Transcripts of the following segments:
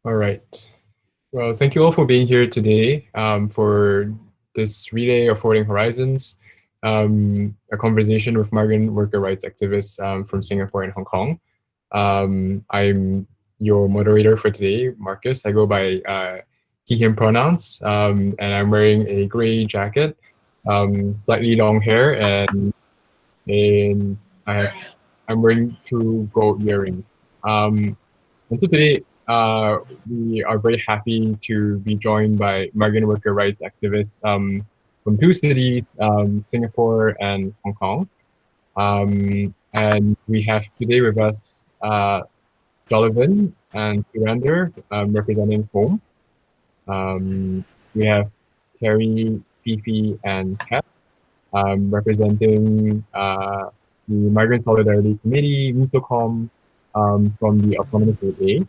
All right. Well, thank you all for being here today for this relay of Forwarding Horizons, a conversation with migrant worker rights activists from Singapore and Hong Kong. I'm your moderator for today, Marcus. I go by he, him pronouns, and I'm wearing a gray jacket, slightly long hair, and I'm wearing two gold earrings. And so today, we are very happy to be joined by migrant worker rights activists from two cities, Singapore and Hong Kong. And we have today with us Jollivan and Surander representing Home. We have Terry, Fifi, and Kat representing the Migrant Solidarity Committee, MISOCOM, from the Autonomous Road A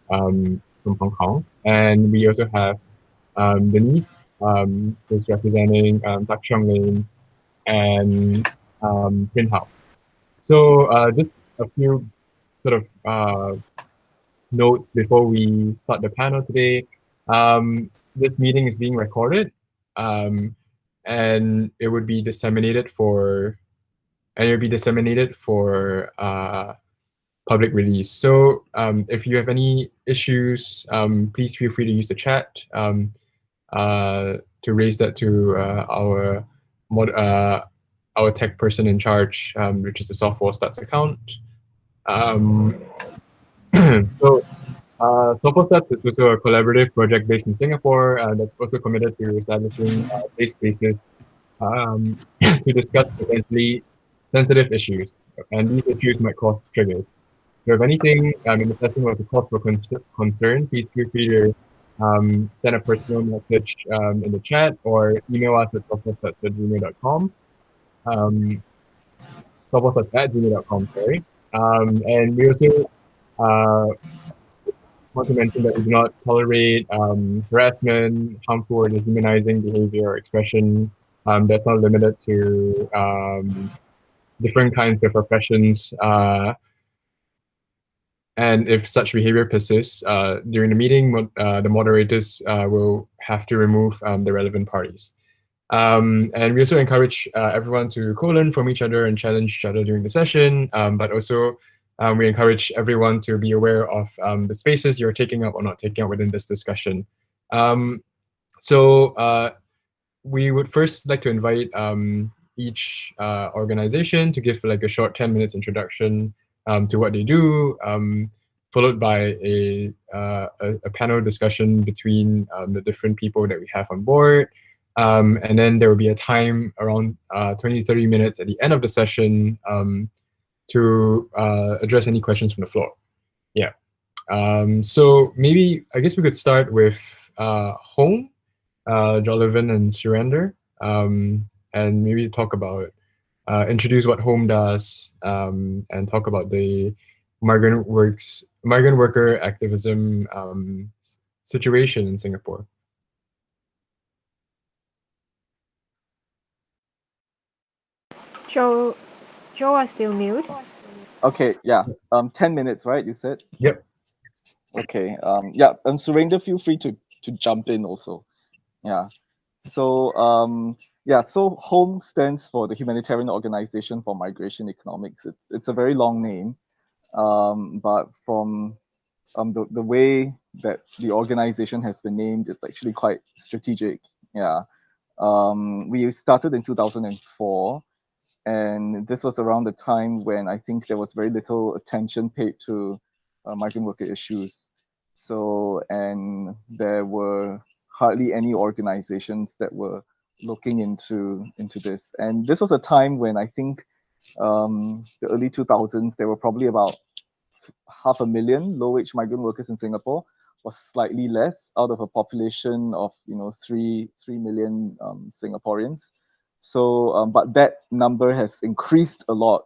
from Hong Kong. And we also have Denise, who's representing Cheong Lane and PrintHow. So just a few sort of notes before we start the panel today. This meeting is being recorded, and it would be disseminated for public release. So if you have any issues, please feel free to use the chat to raise that to our tech person in charge, which is the Software Stats account. So Software Stats is also a collaborative project based in Singapore that's also committed to establishing safe spaces to discuss potentially sensitive issues. And these issues might cause triggers. So if anything in the session was a cause for concern, please feel free to send a personal message in the chat or email us at softwaresets@gmail.com. Softwaresets@gmail.com, sorry. And we also want to mention that we do not tolerate harassment, harmful or dehumanizing behavior or expression that's not limited to different kinds of oppressions. And if such behavior persists during the meeting, the moderators will have to remove the relevant parties. And we also encourage everyone to co-learn from each other and challenge each other during the session, but also we encourage everyone to be aware of the spaces you're taking up or not taking up within this discussion. So we would first like to invite each organization to give like a short 10 minutes introduction to what they do, followed by a panel discussion between the different people that we have on board. And then there will be a time around 20 to 30 minutes at the end of the session to address any questions from the floor. Yeah. So maybe, I guess we could start with Home, Jollivan and Surander, and maybe talk about, introduce what Home does, and talk about the migrant worker activism situation in Singapore. Joe are still mute. Okay, yeah. 10 minutes, right? You said? Yep. Okay. Yeah. Surinder, feel free to jump in also. Yeah. So yeah. So HOME stands for the Humanitarian Organization for Migration Economics. It's a very long name, but from the way that the organization has been named is actually quite strategic. Yeah. We started in 2004. And this was around the time when I think there was very little attention paid to migrant worker issues. So, and there were hardly any organizations that were looking into this. And this was a time when I think the early 2000s, there were probably about 500,000 low-wage migrant workers in Singapore, was slightly less out of a population of 3 million Singaporeans. So, but that number has increased a lot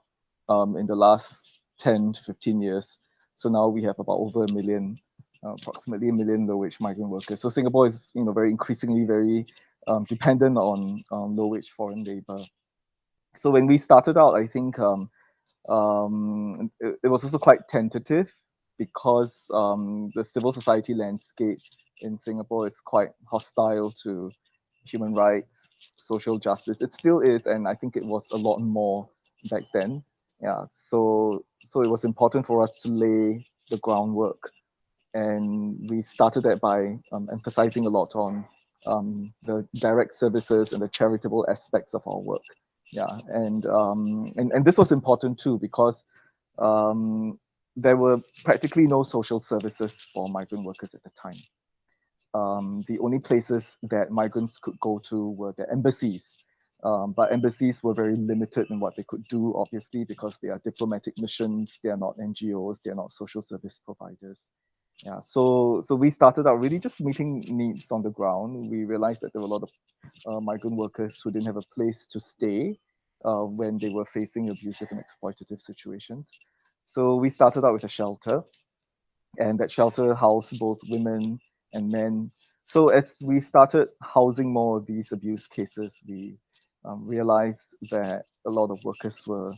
in the last 10 to 15 years. So now we have about over 1 million, approximately 1 million low-wage migrant workers. So Singapore is, very increasingly very dependent on low-wage foreign labor. So when we started out, I think it was also quite tentative. because the civil society landscape in Singapore is quite hostile to human rights, social justice. It still is, and I think it was a lot more back then. Yeah, so it was important for us to lay the groundwork, and we started that by emphasizing a lot on the direct services and the charitable aspects of our work. Yeah, and this was important too because there were practically no social services for migrant workers at the time. The only places that migrants could go to were the embassies. But embassies were very limited in what they could do, obviously, because they are diplomatic missions, they are not NGOs, they are not social service providers. Yeah, so we started out really just meeting needs on the ground. We realized that there were a lot of migrant workers who didn't have a place to stay when they were facing abusive and exploitative situations. So we started out with a shelter, and that shelter housed both women and men. So as we started housing more of these abuse cases, we realized that a lot of workers were.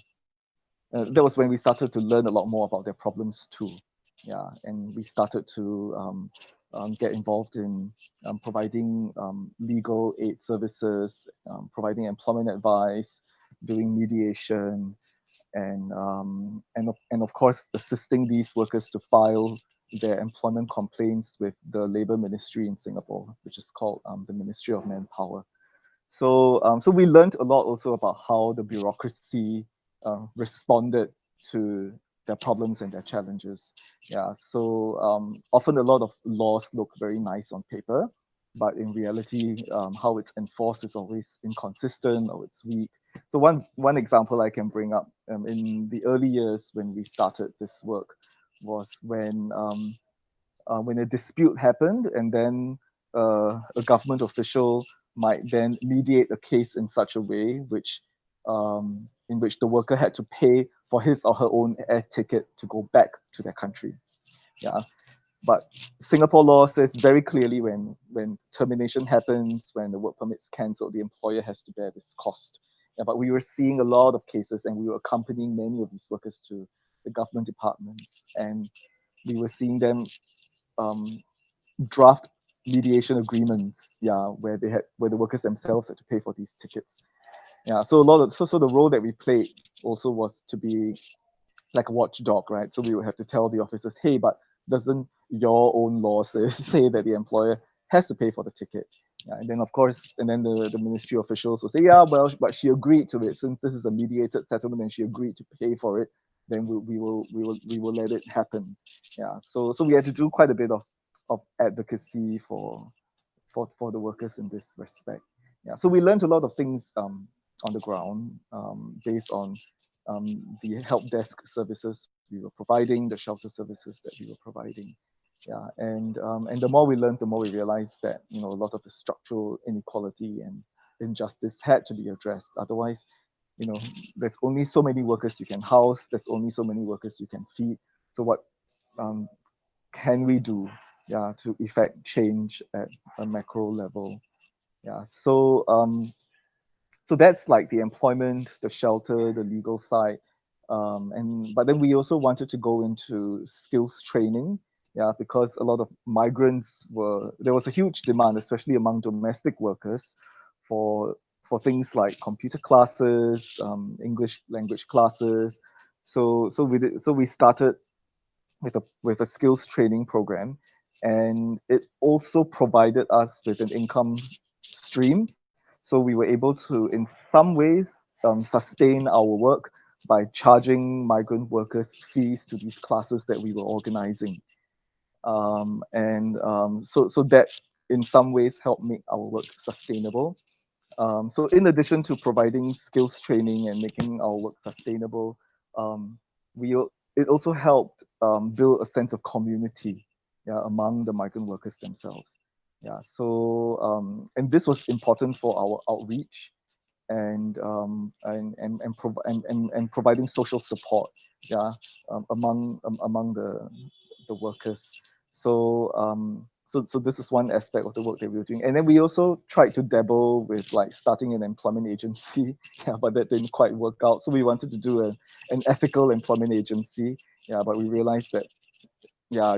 That was when we started to learn a lot more about their problems too. Yeah, and we started to get involved in providing legal aid services, providing employment advice, doing mediation, and of course assisting these workers to file their employment complaints with the Labour Ministry in Singapore, which is called the Ministry of Manpower. So we learned a lot also about how the bureaucracy responded to their problems and their challenges. Yeah, so often a lot of laws look very nice on paper, but in reality, how it's enforced is always inconsistent or it's weak. So one example I can bring up in the early years when we started this work was when a dispute happened, and then a government official might then mediate a case in such a way in which the worker had to pay for his or her own air ticket to go back to their country. Yeah, but Singapore law says very clearly when termination happens, when the work permit's cancelled, the employer has to bear this cost. Yeah, but we were seeing a lot of cases, and we were accompanying many of these workers to the government departments, and we were seeing them um, draft mediation agreements, yeah, where the workers themselves had to pay for these tickets. Yeah, so a lot of so the role that we played also was to be like a watchdog, right? So we would have to tell the officers, hey, but doesn't your own law say that the employer has to pay for the ticket? Yeah, and then of course, and then the ministry officials will say, yeah, well, but she agreed to it since this is a mediated settlement and she agreed to pay for it. Then we will let it happen. Yeah, so we had to do quite a bit of advocacy for the workers in this respect. Yeah, so we learned a lot of things on the ground based on the help desk services we were providing, the shelter services that we were providing. Yeah, and the more we learned, the more we realized that a lot of the structural inequality and injustice had to be addressed. Otherwise, there's only so many workers you can house. There's only so many workers you can feed. So what um, can we do, yeah, to effect change at a macro level? Yeah, so that's like the employment, the shelter, the legal side. But then we also wanted to go into skills training, yeah, because a lot of migrants there was a huge demand, especially among domestic workers, for things like computer classes, English language classes. So we started with a skills training program, and it also provided us with an income stream. So we were able to, in some ways, sustain our work by charging migrant workers fees to these classes that we were organizing. So that in some ways helped make our work sustainable. So in addition to providing skills training and making our work sustainable, um, it also helped build a sense of community, yeah, among the migrant workers themselves. Yeah, and this was important for our outreach and providing social support, yeah, among the workers. So this is one aspect of the work that we were doing, and then we also tried to dabble with like starting an employment agency, yeah, but that didn't quite work out. So we wanted to do an ethical employment agency, yeah, but we realized that yeah,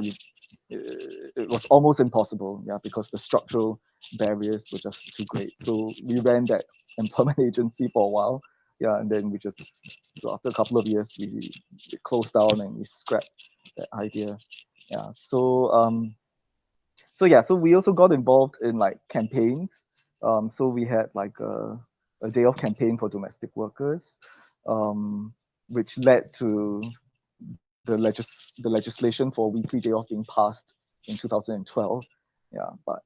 it was almost impossible, yeah, because the structural barriers were just too great. So we ran that employment agency for a while, yeah, and then so after a couple of years, we closed down and we scrapped that idea, yeah. So we also got involved in like campaigns. So we had like a day of campaign for domestic workers, which led to the legislation for weekly day off being passed in 2012. Yeah, but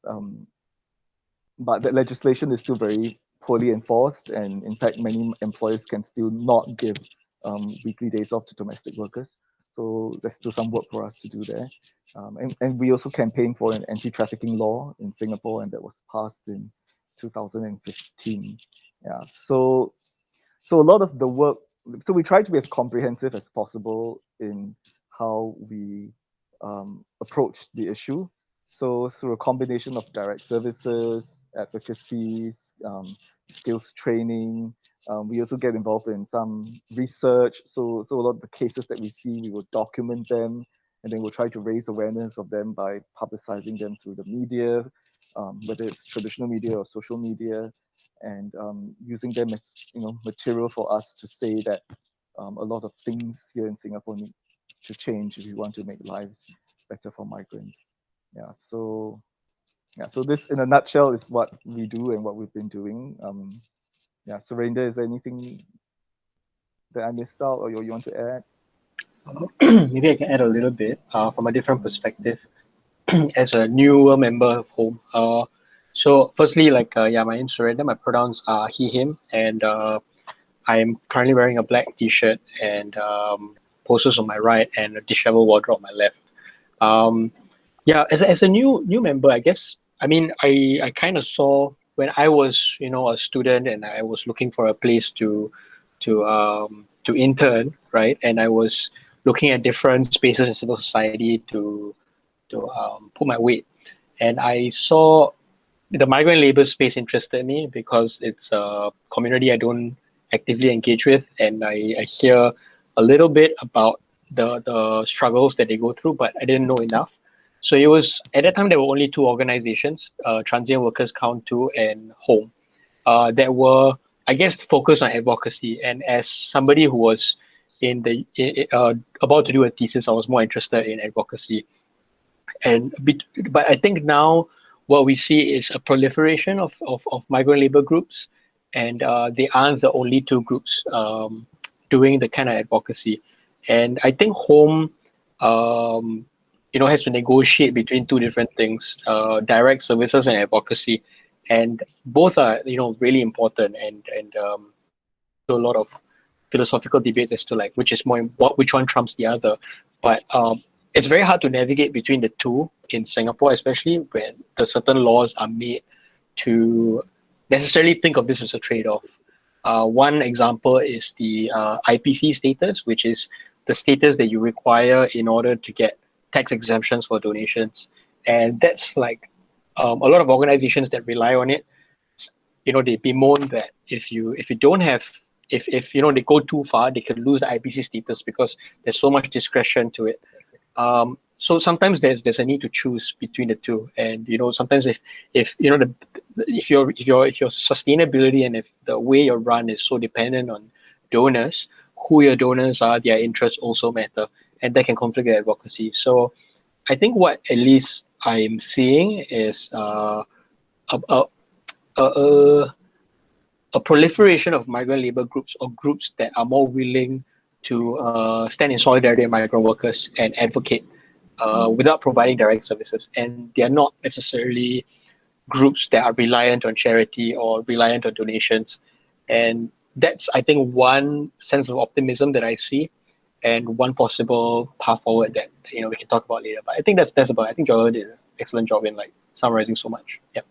that legislation is still very poorly enforced, and in fact, many employers can still not give weekly days off to domestic workers. So there's still some work for us to do there. And we also campaigned for an anti-trafficking law in Singapore, and that was passed in 2015. Yeah, so a lot of the work, so we try to be as comprehensive as possible in how we approach the issue. So through a combination of direct services, advocacies, skills training, we also get involved in some research. So a lot of the cases that we see, we will document them, and then we'll try to raise awareness of them by publicizing them through the media, whether it's traditional media or social media, and using them as material for us to say that a lot of things here in Singapore need to change if we want to make lives better for migrants. So this in a nutshell is what we do and what we've been doing. Surinder, is there anything that I missed out or you want to add? Maybe I can add a little bit from a different perspective as a newer member of Home. So firstly, my name's Surinder, my pronouns are he, him, and I'm currently wearing a black t-shirt and posters on my right and a disheveled wardrobe on my left. As a new member, I guess, I kind of saw when I was, a student and I was looking for a place to intern, right? And I was looking at different spaces in civil society to put my weight. And I saw the migrant labor space interested me because it's a community I don't actively engage with, and I hear a little bit about the struggles that they go through, but I didn't know enough. So it was, at that time, there were only two organizations, Transient Workers Count 2 and Home, that were, I guess, focused on advocacy. And as somebody who was about to do a thesis, I was more interested in advocacy. But I think now what we see is a proliferation of migrant labor groups, and they aren't the only two groups doing the kind of advocacy. And I think Home, has to negotiate between two different things: direct services and advocacy, and both are really important. And so a lot of philosophical debates as to like which one trumps the other, but it's very hard to navigate between the two in Singapore, especially when the certain laws are made to necessarily think of this as a trade-off. One example is the IPC status, which is the status that you require in order to get tax exemptions for donations. And that's like a lot of organizations that rely on it, they bemoan that if they go too far, they could lose the IPC status because there's so much discretion to it. So sometimes there's a need to choose between the two, and sometimes if your sustainability and if the way you're run is so dependent on donors, who your donors are, their interests also matter, and that can conflict with advocacy. So I think what at least I'm seeing is a proliferation of migrant labor groups or groups that are more willing to stand in solidarity with migrant workers and advocate without providing direct services. And they are not necessarily groups that are reliant on charity or reliant on donations. And that's, I think, one sense of optimism that I see, and one possible path forward that we can talk about later. But I think that's about. I think Joel did an excellent job in like summarizing so much. Yeah.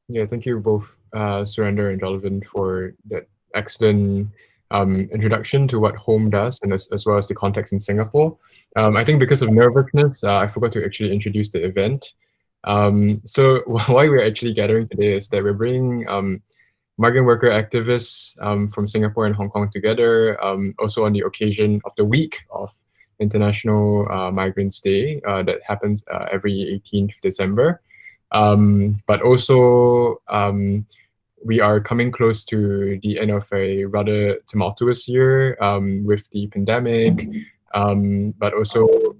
Yeah, thank you both, Surinder and Jolvin, for that excellent introduction to what Home does, and as well as the context in Singapore. I think because of nervousness, I forgot to actually introduce the event. So why we're actually gathering today is that we're bringing migrant worker activists from Singapore and Hong Kong together, also on the occasion of the week of International Migrants Day that happens every 18th December. But also, we are coming close to the end of a rather tumultuous year with the pandemic, but also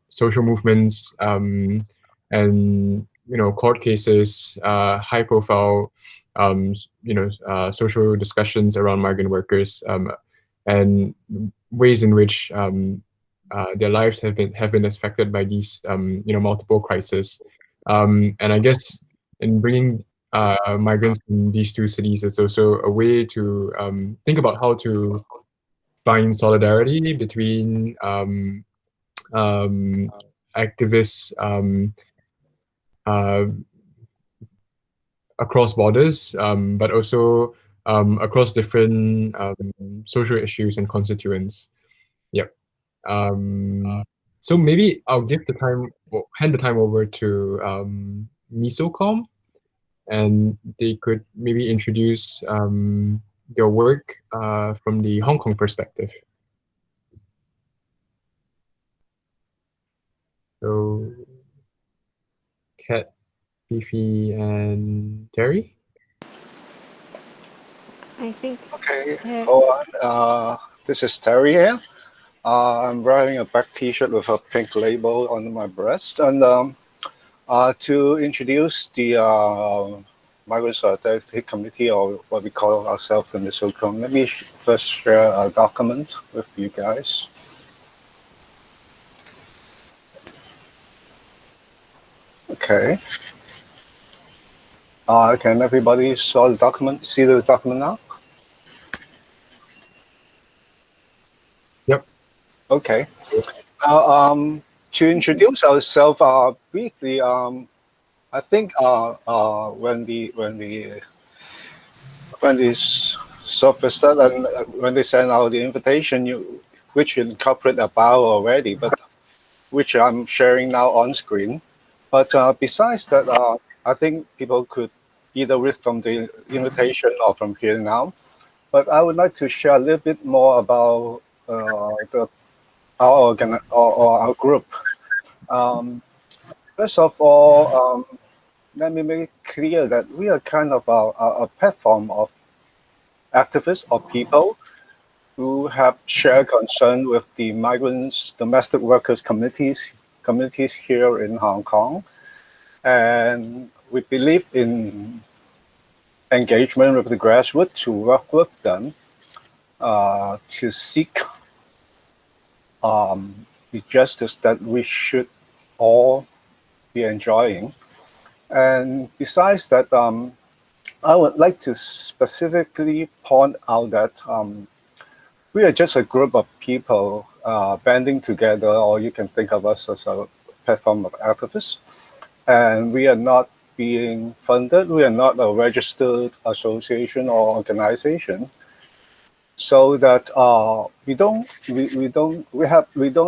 social movements and court cases, high-profile social discussions around migrant workers, and ways in which their lives have been affected by these multiple crises. And I guess in bringing migrants in these two cities is also a way to think about how to find solidarity between activists uh, across borders, but also across different social issues and constituents. Yep. So maybe I'll hand the time over to Misocom, and they could maybe introduce their work from the Hong Kong perspective. So, Kat, Fifi, and Terry? I think. Okay, Yeah. hold on. This is Terry here. I'm wearing a black T-shirt with a pink label on my breast, and to introduce the Migrant Solidarity Committee, or what we call ourselves in the SOCOM, let me first share a document with you guys. Okay. Can everybody see the document now? Yep. Okay. To introduce ourselves briefly, I think when this software started and when they sent out the invitation, which you incorporate a bio already, but which I'm sharing now on screen. But besides that, I think people could either read from the invitation or from here now. But I would like to share a little bit more about our group. First of all, let me make it clear that we are kind of a platform of activists or people who have shared concern with the migrants, domestic workers communities here in Hong Kong. And we believe in engagement with the grassroots to work with them to seek the justice that we should all be enjoying. And besides that, I would like to specifically point out that we are just a group of people banding together, or you can think of us as a platform of activists. And we are not being funded. We are not a registered association or organization, so that we don't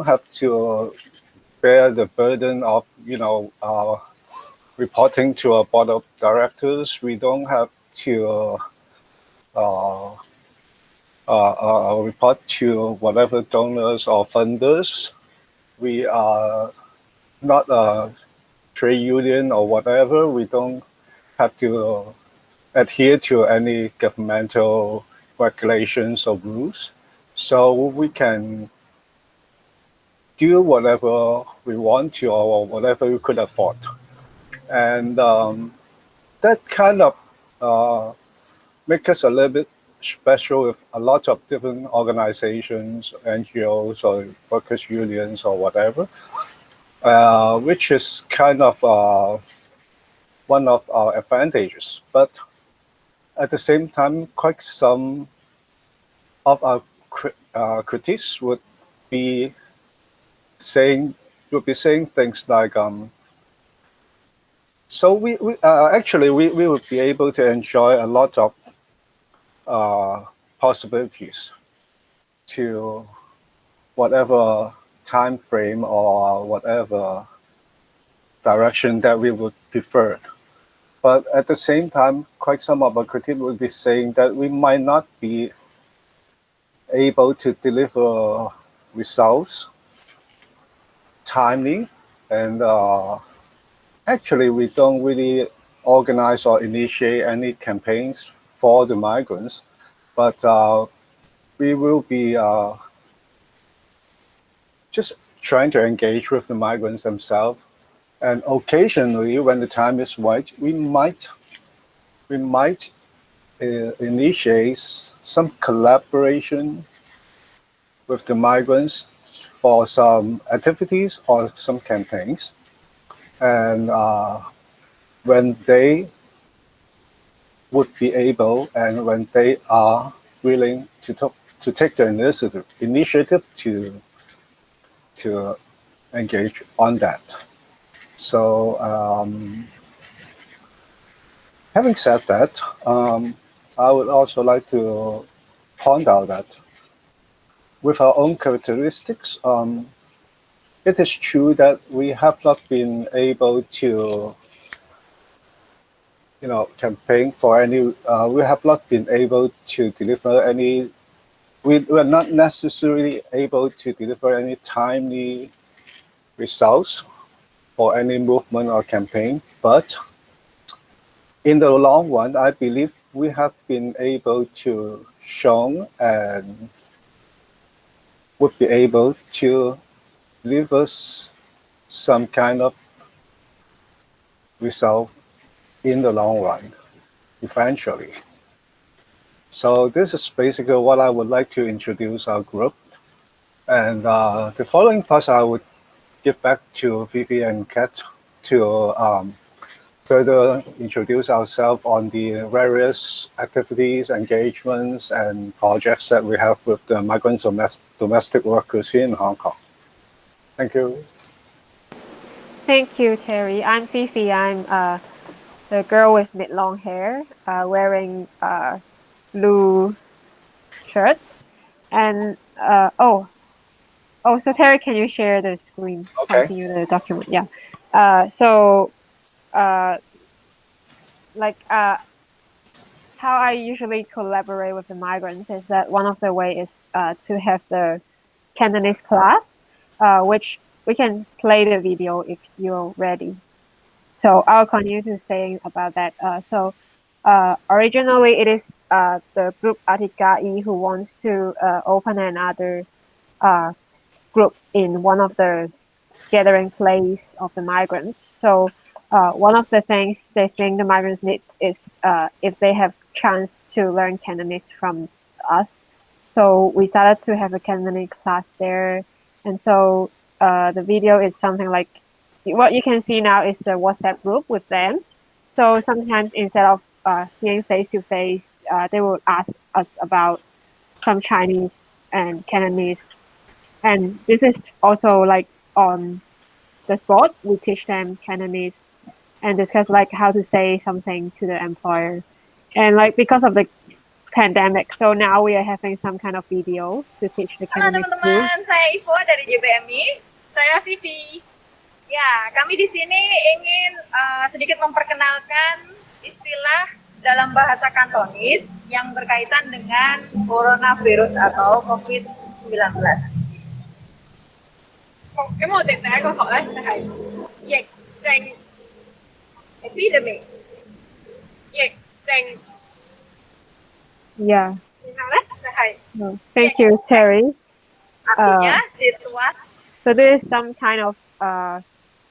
have to bear the burden of reporting to a board of directors. We don't have to report to whatever donors or funders. We are not a trade union or whatever. We don't have to adhere to any governmental regulations or rules. So we can do whatever we want to or whatever we could afford. And that kind of makes us a little bit special with a lot of different organizations, NGOs or workers' unions or whatever, which is kind of one of our advantages. But at the same time, quite some of our critics would be saying things like, so we would be able to enjoy a lot of possibilities to whatever time frame or whatever direction that we would prefer. But at the same time, quite some of our critics would be saying that we might not be able to deliver results timely, and actually we don't really organize or initiate any campaigns for the migrants, but we will be just trying to engage with the migrants themselves, and occasionally when the time is right, we might initiate some collaboration with the migrants for some activities or some campaigns. And when they would be able and when they are willing to take the initiative to engage on that. So having said that, I would also like to point out that with our own characteristics, it is true that we have not been able to, campaign for any. We have not been able to deliver any. We are not necessarily able to deliver any timely results for any movement or campaign, but in the long run, I believe we have been able to show and would be able to give us some kind of result in the long run, eventually. So this is basically what I would like to introduce our group. And the following part I would give back to Vivi and Kat to further introduce ourselves on the various activities, engagements, and projects that we have with the migrant domestic workers here in Hong Kong. Thank you. Thank you, Terry. I'm Fifi. I'm the girl with mid-long hair, wearing blue shirts. And so Terry, can you share the screen? Okay. Continue the document. Yeah. How I usually collaborate with the migrants is that one of the way is to have the Cantonese class, which we can play the video if you're ready. So I'll continue to say about that. Originally it is the group Atikai who wants to open another group in one of the gathering place of the migrants. So one of the things they think the migrants need is if they have chance to learn Cantonese from us. So we started to have a Cantonese class there. And so the video is something like, what you can see now is a WhatsApp group with them. So sometimes instead of seeing face to face, they will ask us about some Chinese and Cantonese. And this is also like on the spot, we teach them Cantonese and discuss like how to say something to the employer. And like because of the pandemic, so now we are having some kind of video to teach the Halo Cantonese group. teman-teman, saya Ivo dari JBMI. Saya Vivi. Ya, kami di sini ingin sedikit memperkenalkan istilah dalam bahasa Kantonis yang berkaitan dengan coronavirus atau COVID-19. Cái mô tả câu hỏi là dịch bệnh epidemic. Dịch bệnh. Yeah. No. Thank you, Terry. Artinya situasi. So there is some kind of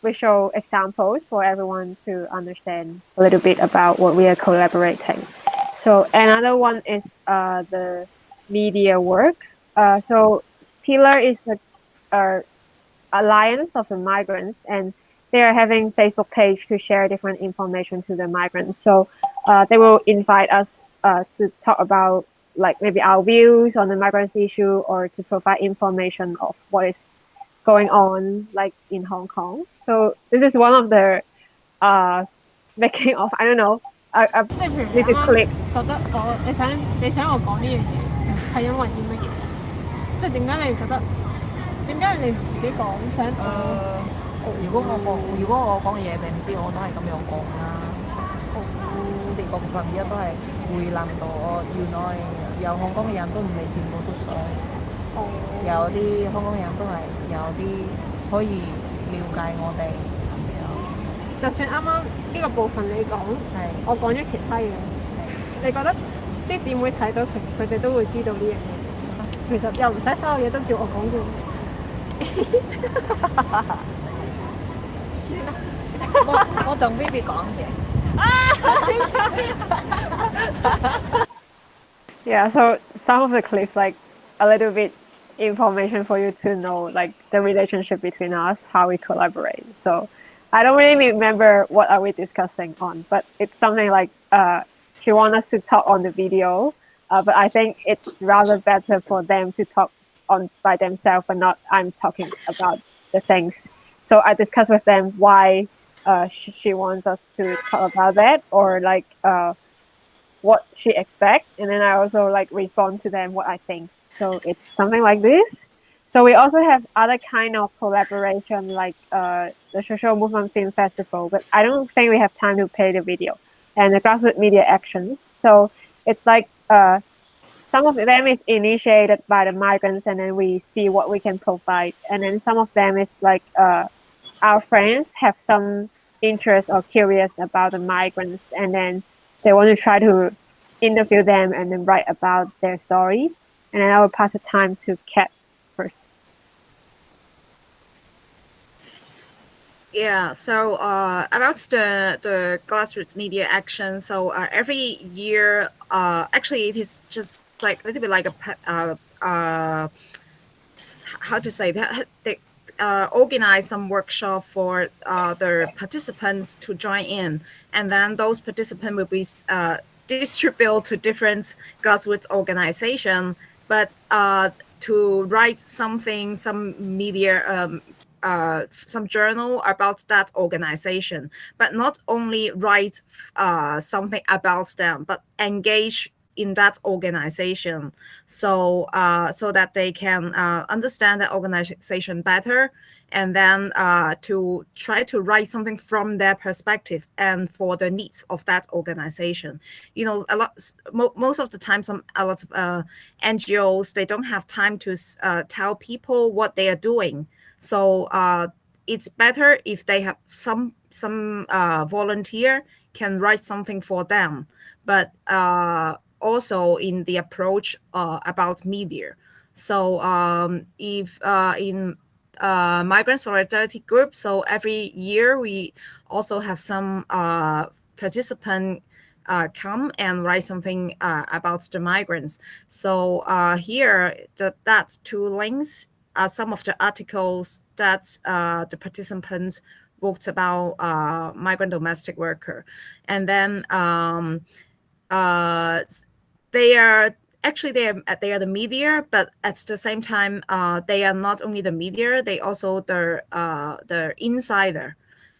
visual examples for everyone to understand a little bit about what we are collaborating. So another one is the media work. So Pillar is the alliance of the migrants, and they are having Facebook page to share different information to the migrants. So they will invite us to talk about like maybe our views on the migrants issue or to provide information of what is going on like in Hong Kong. So this is one of the making of, I don't know, a little clip. 覺得你想我講呢樣嘢係因為啲乜嘢？即係點解你覺得？點解你唔自己講想？如果我講嘢平時我都係咁樣講啦，我哋個部分而家都係會諗到，原來有香港嘅人都唔係全部都想。我有啲香港人都係有啲可以了解我哋咁樣。就算啱啱呢個部分你講，我講咗其他嘢，你覺得啲姊妹睇到佢哋都會知道呢樣嘢？其實又唔使所有嘢都叫我講嘅。算啦，我同 Vivi 講嘅。Yeah, so some of the clips, like a little bit information for you to know, like the relationship between us, how we collaborate. So I don't really remember what are we discussing on, but it's something like she wants us to talk on the video, but I think it's rather better for them to talk on by themselves and not I'm talking about the things. So I discussed with them why she wants us to talk about that, or like what she expects, and then I also like respond to them what I think. So it's something like this. So we also have other kind of collaboration, like the Social Movement Film Festival, but I don't think we have time to play the video, and the grassroots media actions. So it's like some of them is initiated by the migrants, and then we see what we can provide, and then some of them is like our friends have some interest or curious about the migrants, and then they want to try to interview them and then write about their stories. And then I will pass the time to Kat first. Yeah, so about the grassroots media action. So every year, actually, it is just like a little bit like a how to say that they organize some workshop for the participants to join in, and then those participants will be distributed to different grassroots organization, but to write something, some media, some journal about that organization, but not only write something about them, but engage in that organization, so so that they can understand the organization better, and then to try to write something from their perspective and for the needs of that organization. You know, most of the time, a lot of NGOs, they don't have time to tell people what they are doing. So it's better if they have some volunteer can write something for them, but also in the approach about media. So if in migrant solidarity group, so every year we also have some participant come and write something about the migrants. So here, that two links are some of the articles that the participants wrote about migrant domestic worker. And then they are actually they are the media, but at the same time they are not only the media, they also the insider.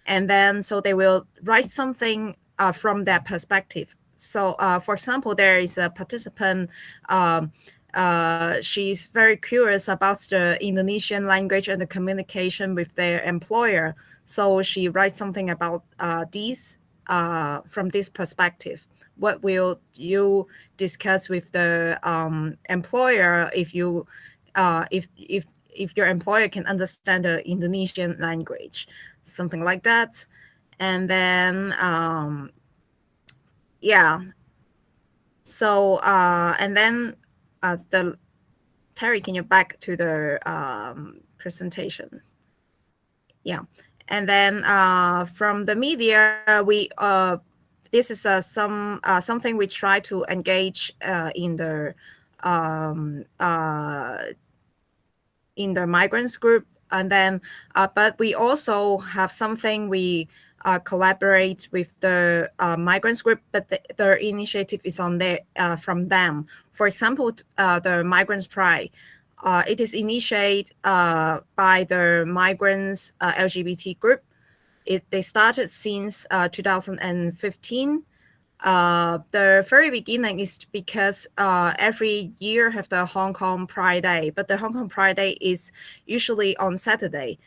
And then so they will write something from their perspective. So for example, there is a participant, she's very curious about the Indonesian language and the communication with their employer. So she writes something about these from this perspective. What will you discuss with the employer if you if your employer can understand the Indonesian language, something like that. And then yeah, so and then the Terry, can you back to the presentation? Yeah, and then from the media, we this is something we try to engage in the migrants group, and then but we also have something we collaborate with the migrants group, but their initiative is on their from them. For example, the Migrants Pride. It is initiated by the migrants LGBT group. They started since 2015. The very beginning is because every year have the Hong Kong Pride Day, but the Hong Kong Pride Day is usually on Saturday.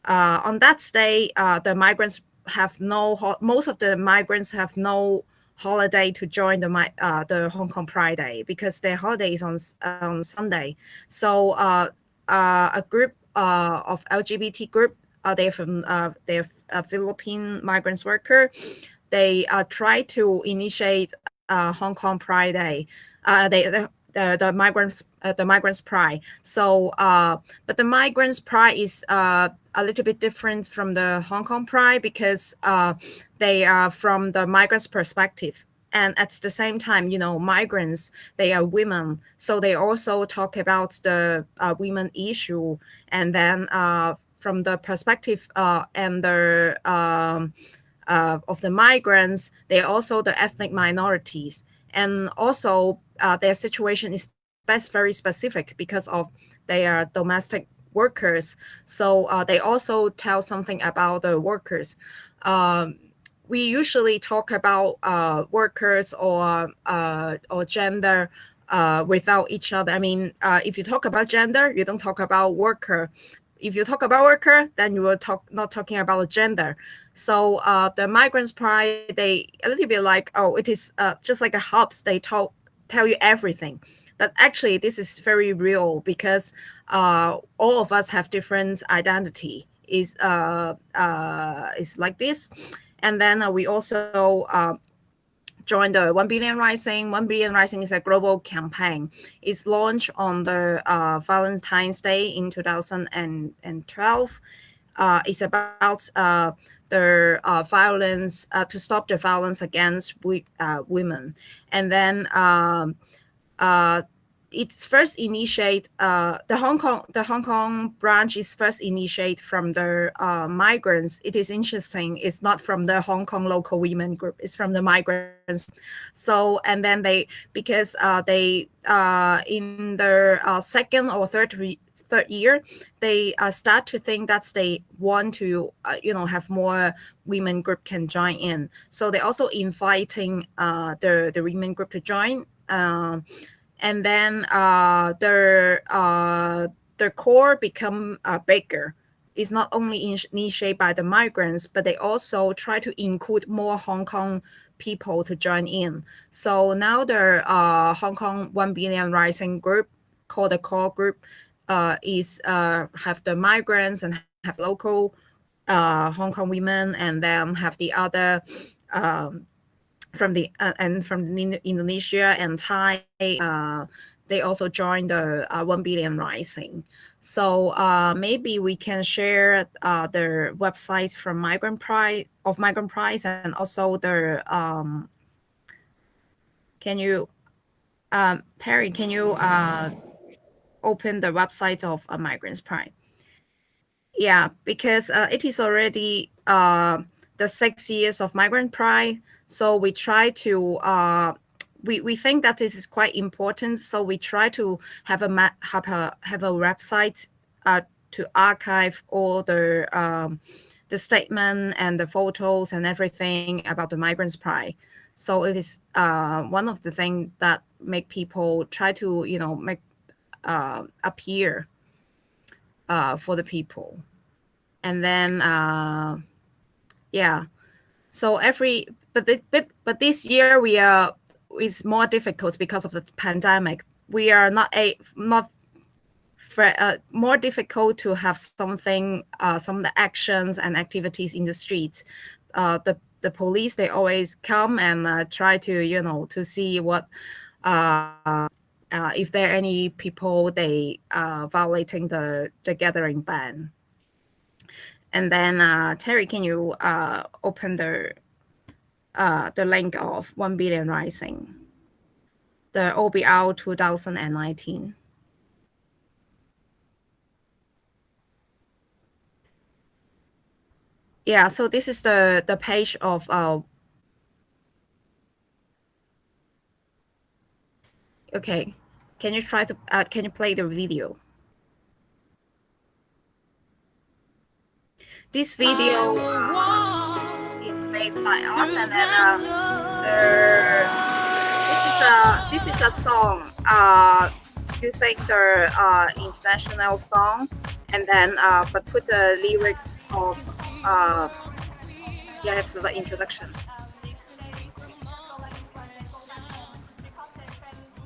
On that day, the migrants have most of the migrants have no holiday to join the Hong Kong Pride Day, because their holiday is on Sunday. So a group of LGBT group, they're from Philippine migrants worker. They try to initiate Hong Kong Pride Day. The migrants pride. So but the migrants pride is a little bit different from the Hong Kong pride, because they are from the migrants perspective, and at the same time, you know, migrants, they are women, so they also talk about the women issue, and then from the perspective and the of the migrants, they're also the ethnic minorities, and also their situation is very specific because of they are domestic workers. So they also tell something about the workers. We usually talk about workers or gender without each other. I mean, if you talk about gender, you don't talk about worker. If you talk about worker, then you will not talking about gender. So the migrants pride, they a little bit like, oh, it is just like a hubs. They tell you everything, but actually this is very real, because all of us have different identity. Is like this, and then we also joined the 1 Billion Rising. 1 Billion Rising is a global campaign. It's launched on the Valentine's Day in 2012. It's about the violence, to stop the violence against women. And then it's first initiate the Hong Kong branch is first initiate from the migrants. It is interesting. It's not from the Hong Kong local women group. It's from the migrants. So, and then they, because they in their second or third year, they start to think that they want to have more women group can join in. So they also inviting the women group to join. And then the core become bigger. It's not only initiated by the migrants, but they also try to include more Hong Kong people to join in. So now the Hong Kong 1 Billion Rising group, called the core group, is have the migrants and have local Hong Kong women, and then have the other from Indonesia and Thai. They also joined the 1 Billion Rising. So maybe we can share the websites from Migrant Pride, and also the can you Terry, can you open the website of Migrants Pride? Yeah, because it is already the 6 years of Migrant Pride. So we try to we think that this is quite important. So we try to have a website to archive all the statement and the photos and everything about the Migrants Pride. So it is one of the things that make people try to make appear for the people. And then yeah, so but this year is more difficult because of the pandemic. We are more difficult to have something, some of the actions and activities in the streets. The police, they always come and try to to see what if there are any people they violating the gathering ban. And then Terry, can you open the link of 1 Billion Rising, the OBR 2019. Yeah, so this is the page of okay, can you try to can you play the video? This video is made by us, and then this is a song using the international song, and then but put the lyrics of yeah, it's the introduction.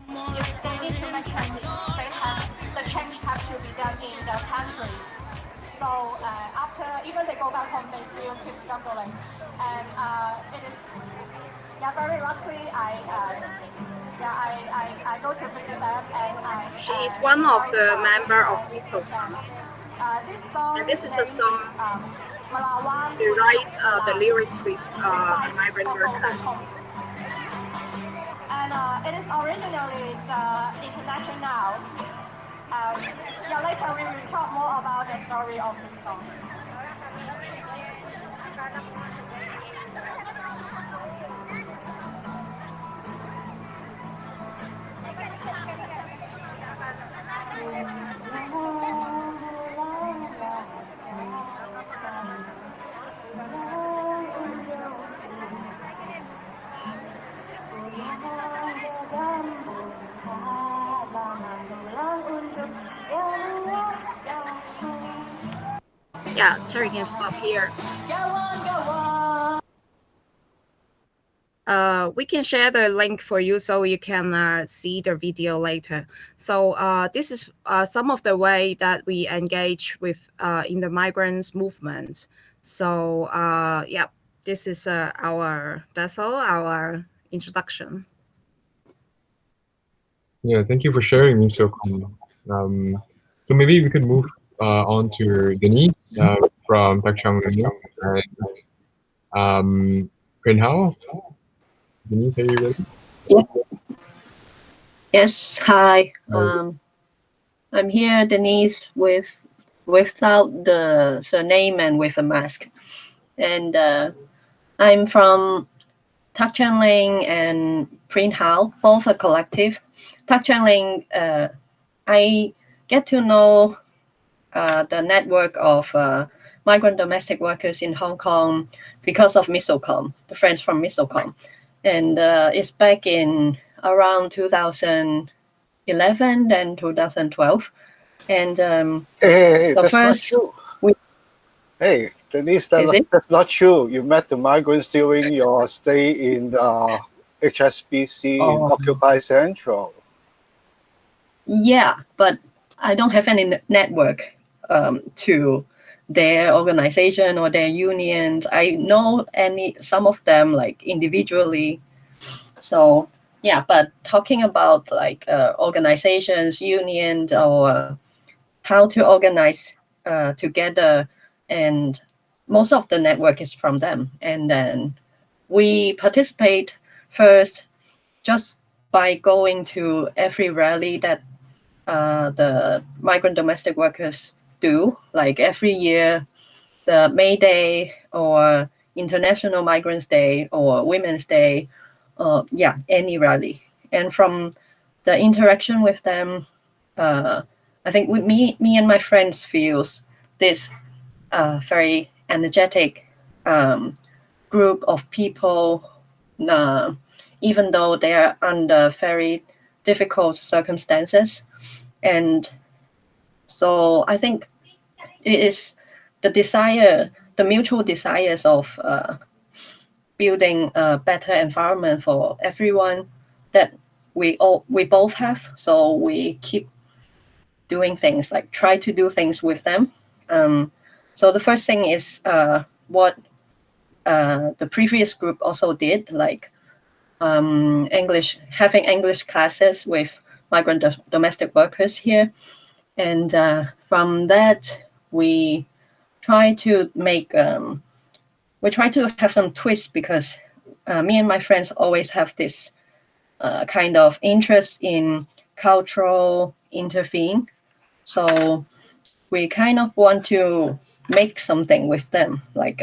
if they need to make change, the change have to be done in the country. So after, even they go back home, they still keep struggling. And it is, very lucky I go to visit them, and She is one of the member of people. This song, and this is a song Malawan, they write the lyrics with migrant workers. And it is originally the international. Later we will talk more about the story of this song. Yeah, Terry can stop here. We can share the link for you so you can see the video later. So this is some of the way that we engage with in the migrants movement. So yeah, this is that's all our introduction. Yeah, thank you for sharing, Miso. So maybe we could move on to Denise from Cheong Lane PrintHow. Denise, are you ready? Yeah. Yes. Hi. I'm here, Denise, without the surname and with a mask, and I'm from Cheong Lane and PrintHow, both a collective. Cheong Lane, I get to know the network of migrant domestic workers in Hong Kong because of Misocom, the friends from Misocom. And it's back in around 2011 and 2012. And hey, that's not true. Hey, Denise, that's not true. You met the migrants during your stay in the HSBC in Occupy Central. Yeah, but I don't have any network to their organization or their unions. I know some of them like individually. So yeah, but talking about like organizations, unions, or how to organize together, and most of the network is from them. And then we participate first just by going to every rally that the migrant domestic workers do, like every year, the May Day or International Migrants Day or Women's Day, yeah, any rally. And from the interaction with them, I think me and my friends feels this very energetic group of people, even though they are under very difficult circumstances. And so I think it is the desire, the mutual desires of building a better environment for everyone that we both have. So we keep doing things, like try to do things with them. So the first thing is what the previous group also did, like having English classes with migrant domestic workers here. And from that, we try to have some twists, because me and my friends always have this kind of interest in cultural intervening. So we kind of want to make something with them, like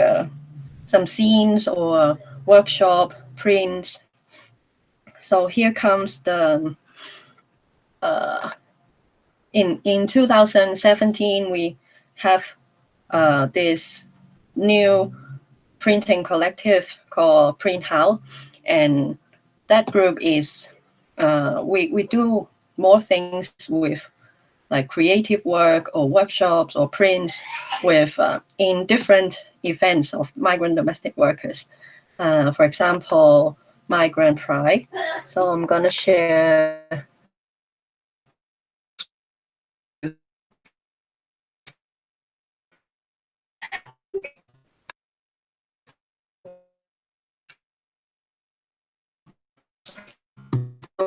some scenes or workshop, prints. So here comes the in 2017 we have this new printing collective called PrintHow, and that group is we do more things with like creative work or workshops or prints with in different events of migrant domestic workers. For example, Migrant Pride. So I'm gonna share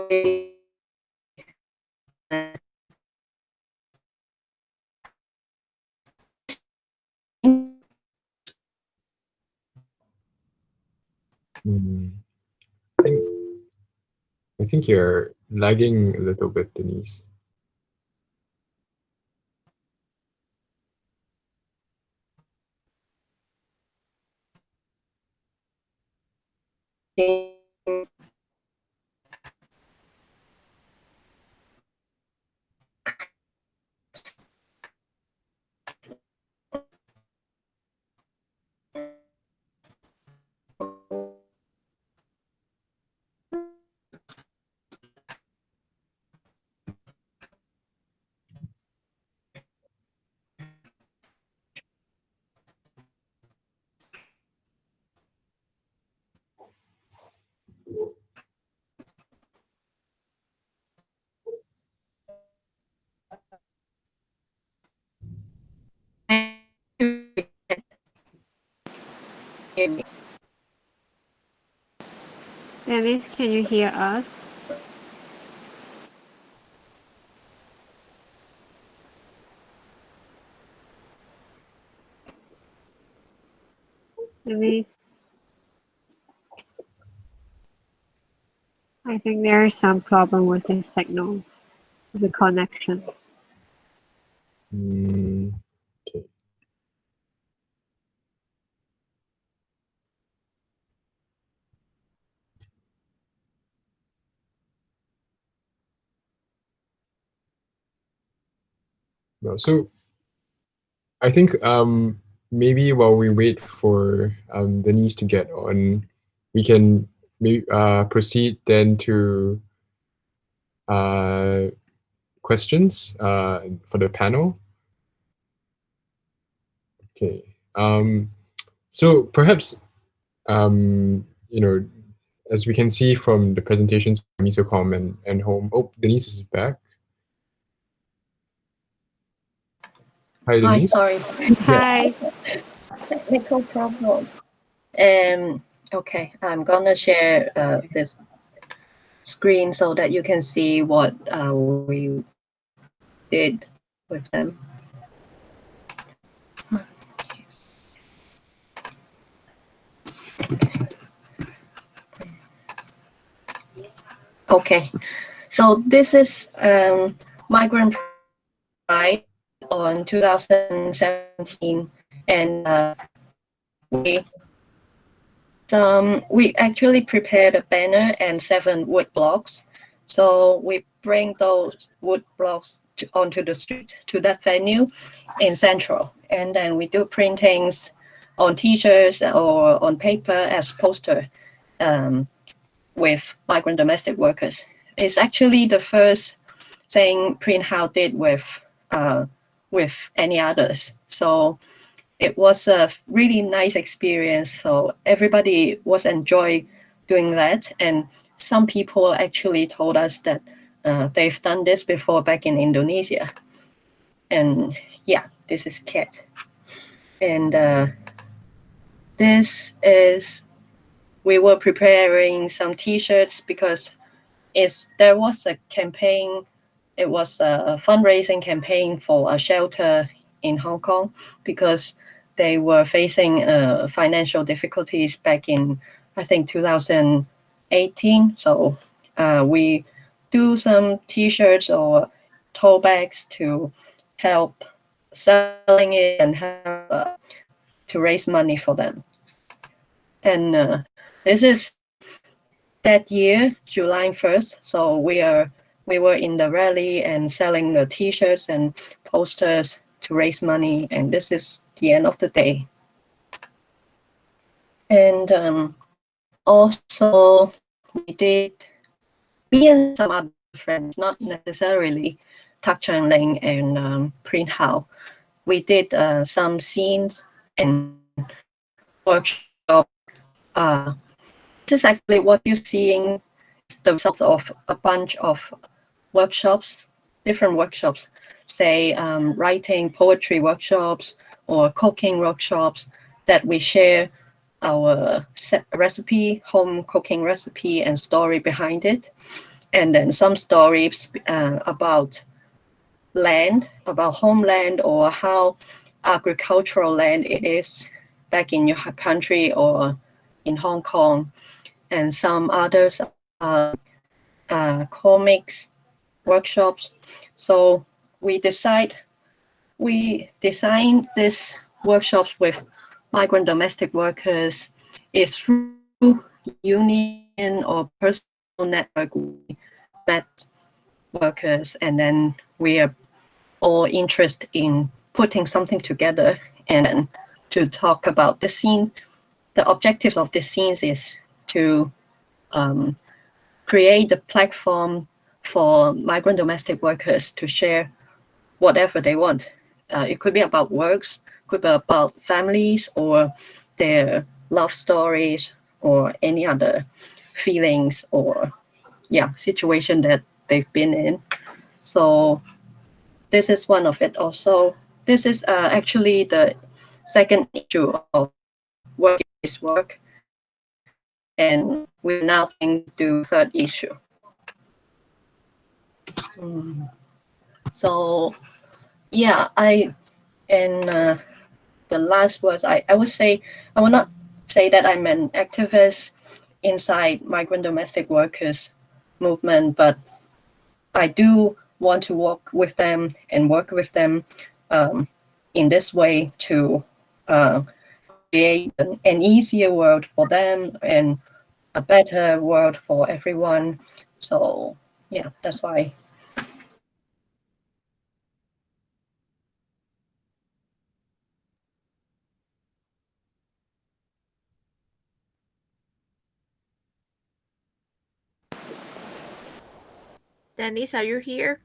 story. Mm. I think you're lagging a little bit, Denise. Dennis, can you hear us? Dennis, I think there is some problem with the signal, the connection. Okay. No, so I think maybe while we wait for Denise to get on, we can maybe proceed then to questions for the panel. Okay. So perhaps you know, as we can see from the presentations from Misocom and Home. Oh, Denise is back. Hi, Denise. Hi, sorry. Hi. Technical problem. Okay, I'm gonna share this screen so that you can see what we did with them. Okay, so this is Migrant Pride on 2017, and we actually prepared a banner and 7 wood blocks. So we bring those wood blocks onto the street to that venue in Central, and then we do printings on T-shirts or on paper as poster with migrant domestic workers. It's actually the first thing PrintHow did with any others. So it was a really nice experience. So everybody was enjoy doing that, and some people actually told us that they've done this before back in Indonesia. And yeah, this is Kat, and this is, we were preparing some T-shirts because there was a campaign. It was a fundraising campaign for a shelter in Hong Kong because they were facing financial difficulties back in, I think, 2018. So we do some T-shirts or tote bags to help selling it and help to raise money for them. And this is that year, July 1st. So we were in the rally and selling the T-shirts and posters to raise money, and this is the end of the day. And also me and some other friends, not necessarily Cheong Lane and PrintHow, we did some scenes and workshop. This is actually what you're seeing, the results of a bunch of workshops, different workshops, say writing poetry workshops or cooking workshops that we share our recipe, home cooking recipe and story behind it. and then some stories about land, about homeland, or how agricultural land it is back in your country or in Hong Kong, and some others comics workshops. So we designed this workshops with migrant domestic workers is through union or personal network. We met workers, and then we are all interested in putting something together and to talk about the scene. The objectives of the scenes is to create a platform for migrant domestic workers to share whatever they want. It could be about works, could be about families or their love stories or any other feelings or situation that they've been in. So this is one of it also. This is actually the second issue of Work is Work, and we're now going to do third issue. So yeah, the last words, I would say, I will not say that I'm an activist inside migrant domestic workers movement, but I do want to work with them in this way to create an easier world for them and a better world for everyone. So yeah, that's why. Dennis, are you here?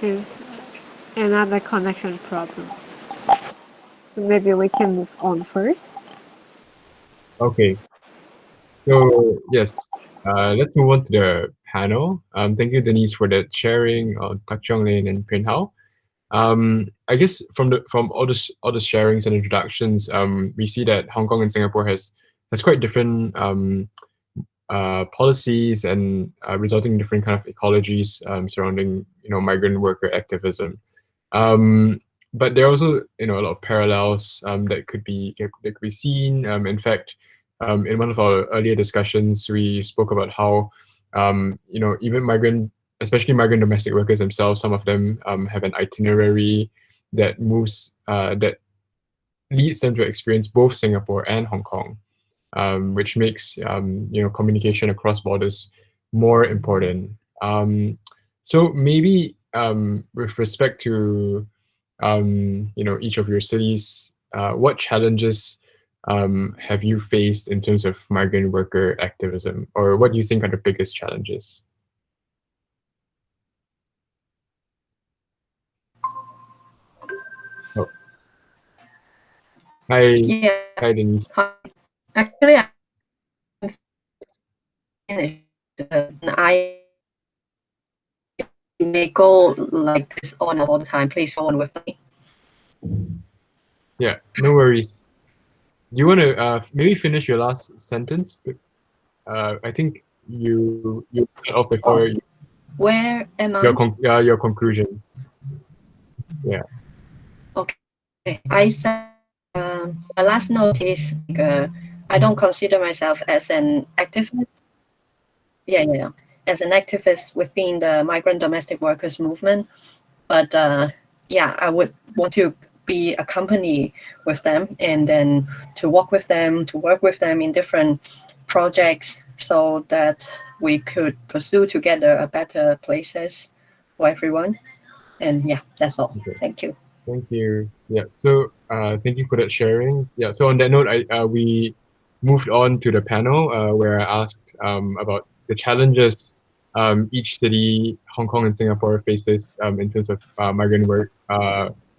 There's another connection problem. So maybe we can move on first. Okay. So yes, let's move on to the panel. Thank you, Denise, for the sharing on Cheong Lane and PrintHow. I guess from all the sharings and introductions, we see that Hong Kong and Singapore has quite different policies and resulting in different kind of ecologies surrounding migrant worker activism. But there are also a lot of parallels that could be seen. In fact, in one of our earlier discussions, we spoke about how even especially migrant domestic workers themselves, some of them have an itinerary that that leads them to experience both Singapore and Hong Kong, which makes communication across borders more important. So maybe with respect to each of your cities, what challenges have you faced in terms of migrant worker activism, or what do you think are the biggest challenges? Oh. Hi, Denise. Actually, I may go like this on all the time. Please go on with me. Yeah, no worries. Do you want to maybe finish your last sentence? I think you cut off before Where am I? your conclusion. Yeah. Okay. I said my last note is I don't consider myself as an activist. Yeah. As an activist within the migrant domestic workers movement, but I would want to be a company with them and then to work with them in different projects so that we could pursue together a better places for everyone. And yeah, that's all. Okay. Thank you. Thank you. Yeah. So thank you for that sharing. Yeah. So on that note, we moved on to the panel where I asked about the challenges each city, Hong Kong and Singapore, faces in terms of migrant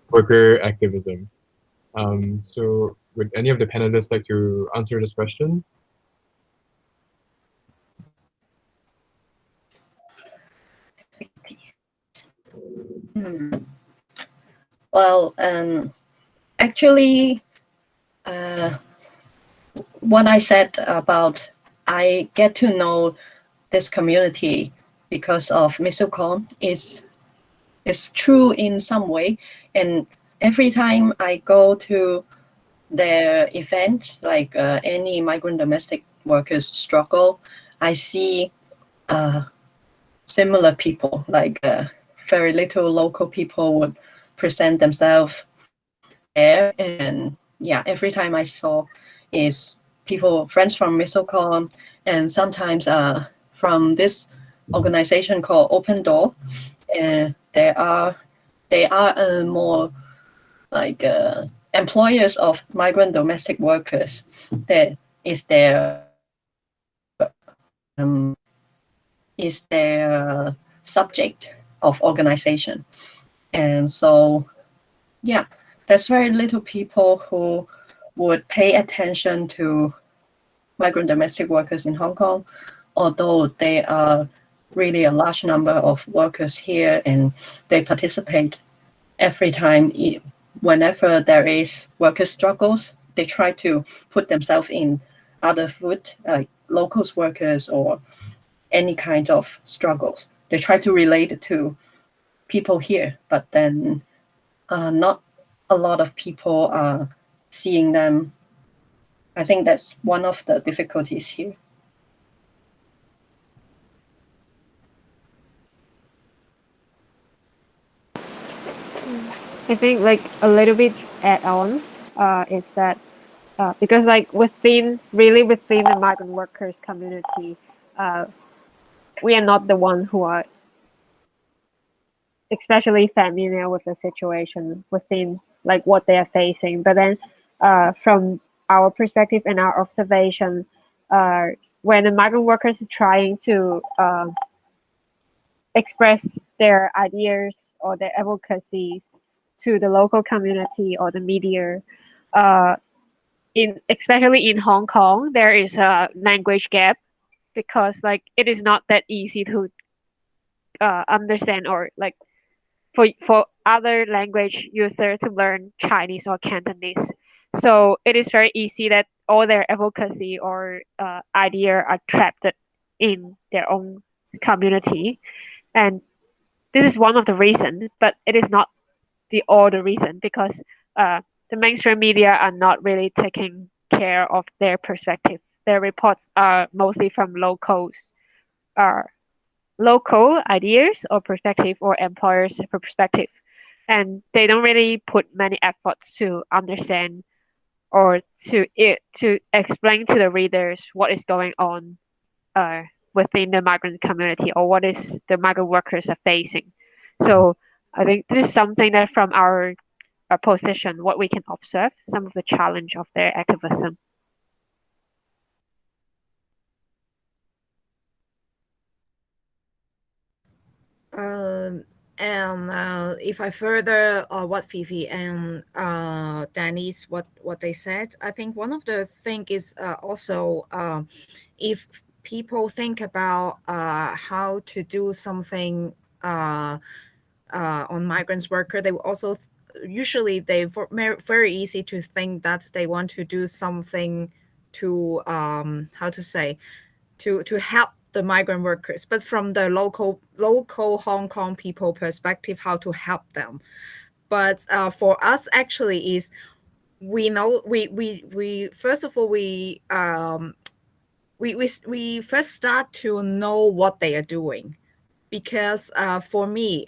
worker activism. So would any of the panelists like to answer this question? Well, actually, what I said about I get to know this community because of Misocon is true in some way. And every time I go to their event, like any migrant domestic workers struggle, I see similar people, like very little local people would present themselves there. And yeah, every time I saw is people, friends from Misocon, and sometimes from this organization called Open Door. And they are more like employers of migrant domestic workers. That is their subject of organization. And so, yeah, there's very little people who would pay attention to migrant domestic workers in Hong Kong, although they are really a large number of workers here, and they participate every time. Whenever there is worker struggles, they try to put themselves in other foot, like locals workers or any kind of struggles. They try to relate it to people here, but then not a lot of people are seeing them. I think that's one of the difficulties here. I think like a little bit add on is that because like within the migrant workers community, we are not the one who are especially familiar with the situation within like what they are facing. But then from our perspective and our observation, when the migrant workers are trying to express their ideas or their advocacies to the local community or the media, especially in Hong Kong, there is a language gap because like it is not that easy to understand, or like for other language user to learn Chinese or Cantonese. So it is very easy that all their advocacy or idea are trapped in their own community, and this is one of the reasons, but it is not all the reason, because the mainstream media are not really taking care of their perspective. Their reports are mostly from locals, local ideas or perspective, or employers' perspective, and they don't really put many efforts to understand or to explain to the readers what is going on within the migrant community, or what is the migrant workers are facing. So I think this is something that from our position, what we can observe, some of the challenge of their activism. And if I further what Fifi and Danny's what they said, I think one of the thing is also if people think about how to do something on migrants worker, they will also usually they very easy to think that they want to do something to how to say to help the migrant workers, but from the local Hong Kong people perspective, how to help them. But for us, actually, is we know we first of all we first start to know what they are doing, because for me,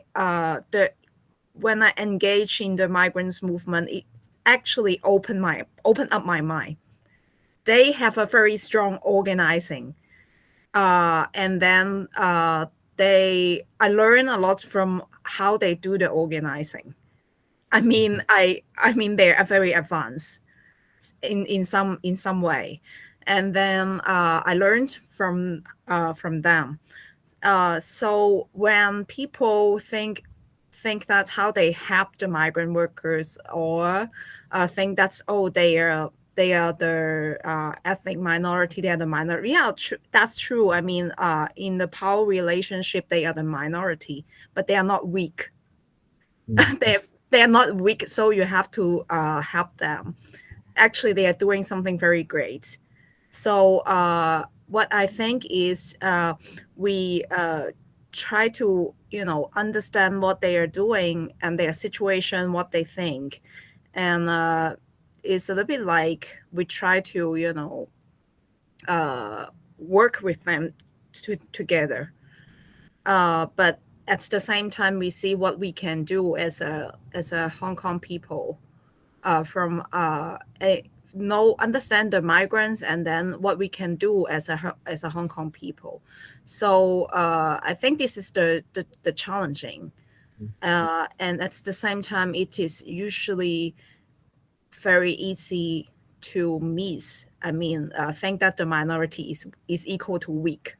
when I engage in the migrants movement, it actually opened up my mind. They have a very strong organizing. And then I learn a lot from how they do the organizing. I mean, they are very advanced in some way, and then I learned from them. So when people think that how they help the migrant workers, or think that's they are the ethnic minority, they are the minority. Yeah, that's true. I mean, in the power relationship, they are the minority, but they are not weak. they are not weak, so you have to help them. actually they are doing something very great. So what I think is we try to, understand what they are doing and their situation, what they think. And it's a little bit like we try to, work with them together. But at the same time, we see what we can do as a Hong Kong people from understand the migrants, and then what we can do as a Hong Kong people. So I think this is the challenging, and at the same time, it is usually very easy to miss. I mean, think that the minority is equal to weak.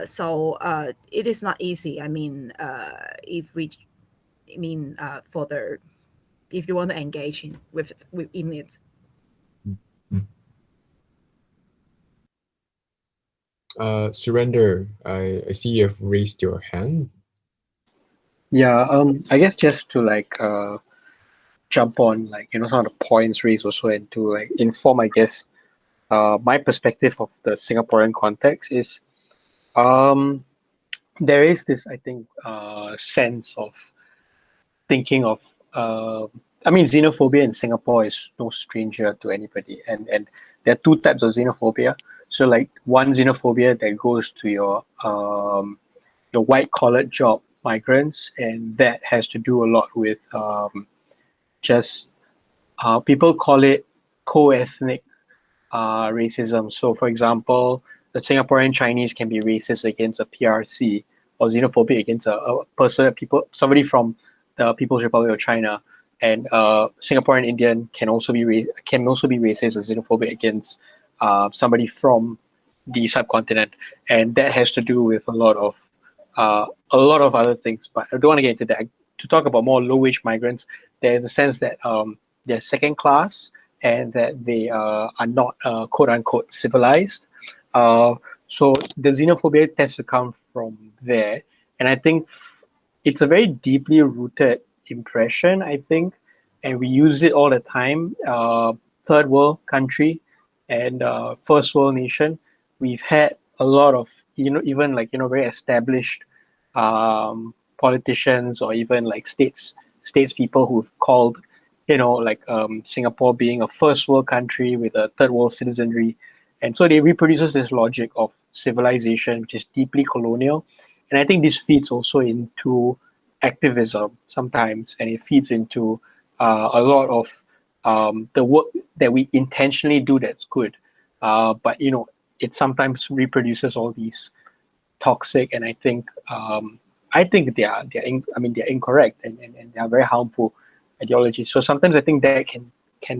So it is not easy. I mean, if you want to engage in it. Surrender, I see you've raised your hand. Yeah, I guess just to like jump on like some of the points raised also, and to like inform, I guess, my perspective of the Singaporean context is there is this, I think, sense of thinking of I mean, xenophobia in Singapore is no stranger to anybody, and there are two types of xenophobia. So like one xenophobia that goes to your white collar job migrants, and that has to do a lot with just people call it co-ethnic racism. So for example, the Singaporean Chinese can be racist against a PRC, or xenophobic against somebody from the People's Republic of China, and Singaporean Indian can also be racist or xenophobic against somebody from the subcontinent, and that has to do with a lot of other things. But I don't want to get into that. To talk about more low-wage migrants, there's a sense that they're second class and that they are not quote-unquote civilized. So the xenophobia tends to come from there, and I think it's a very deeply rooted impression, I think, and we use it all the time. Third world country and first world nation, we've had a lot of even like very established politicians, or even like statespeople who've called Singapore being a first world country with a third world citizenry. And so they reproduces this logic of civilization, which is deeply colonial. And I think this feeds also into activism sometimes, and it feeds into a lot of the work that we intentionally do that's good. But it sometimes reproduces all these toxic, and I think they're incorrect, and they are very harmful ideologies. So sometimes I think that can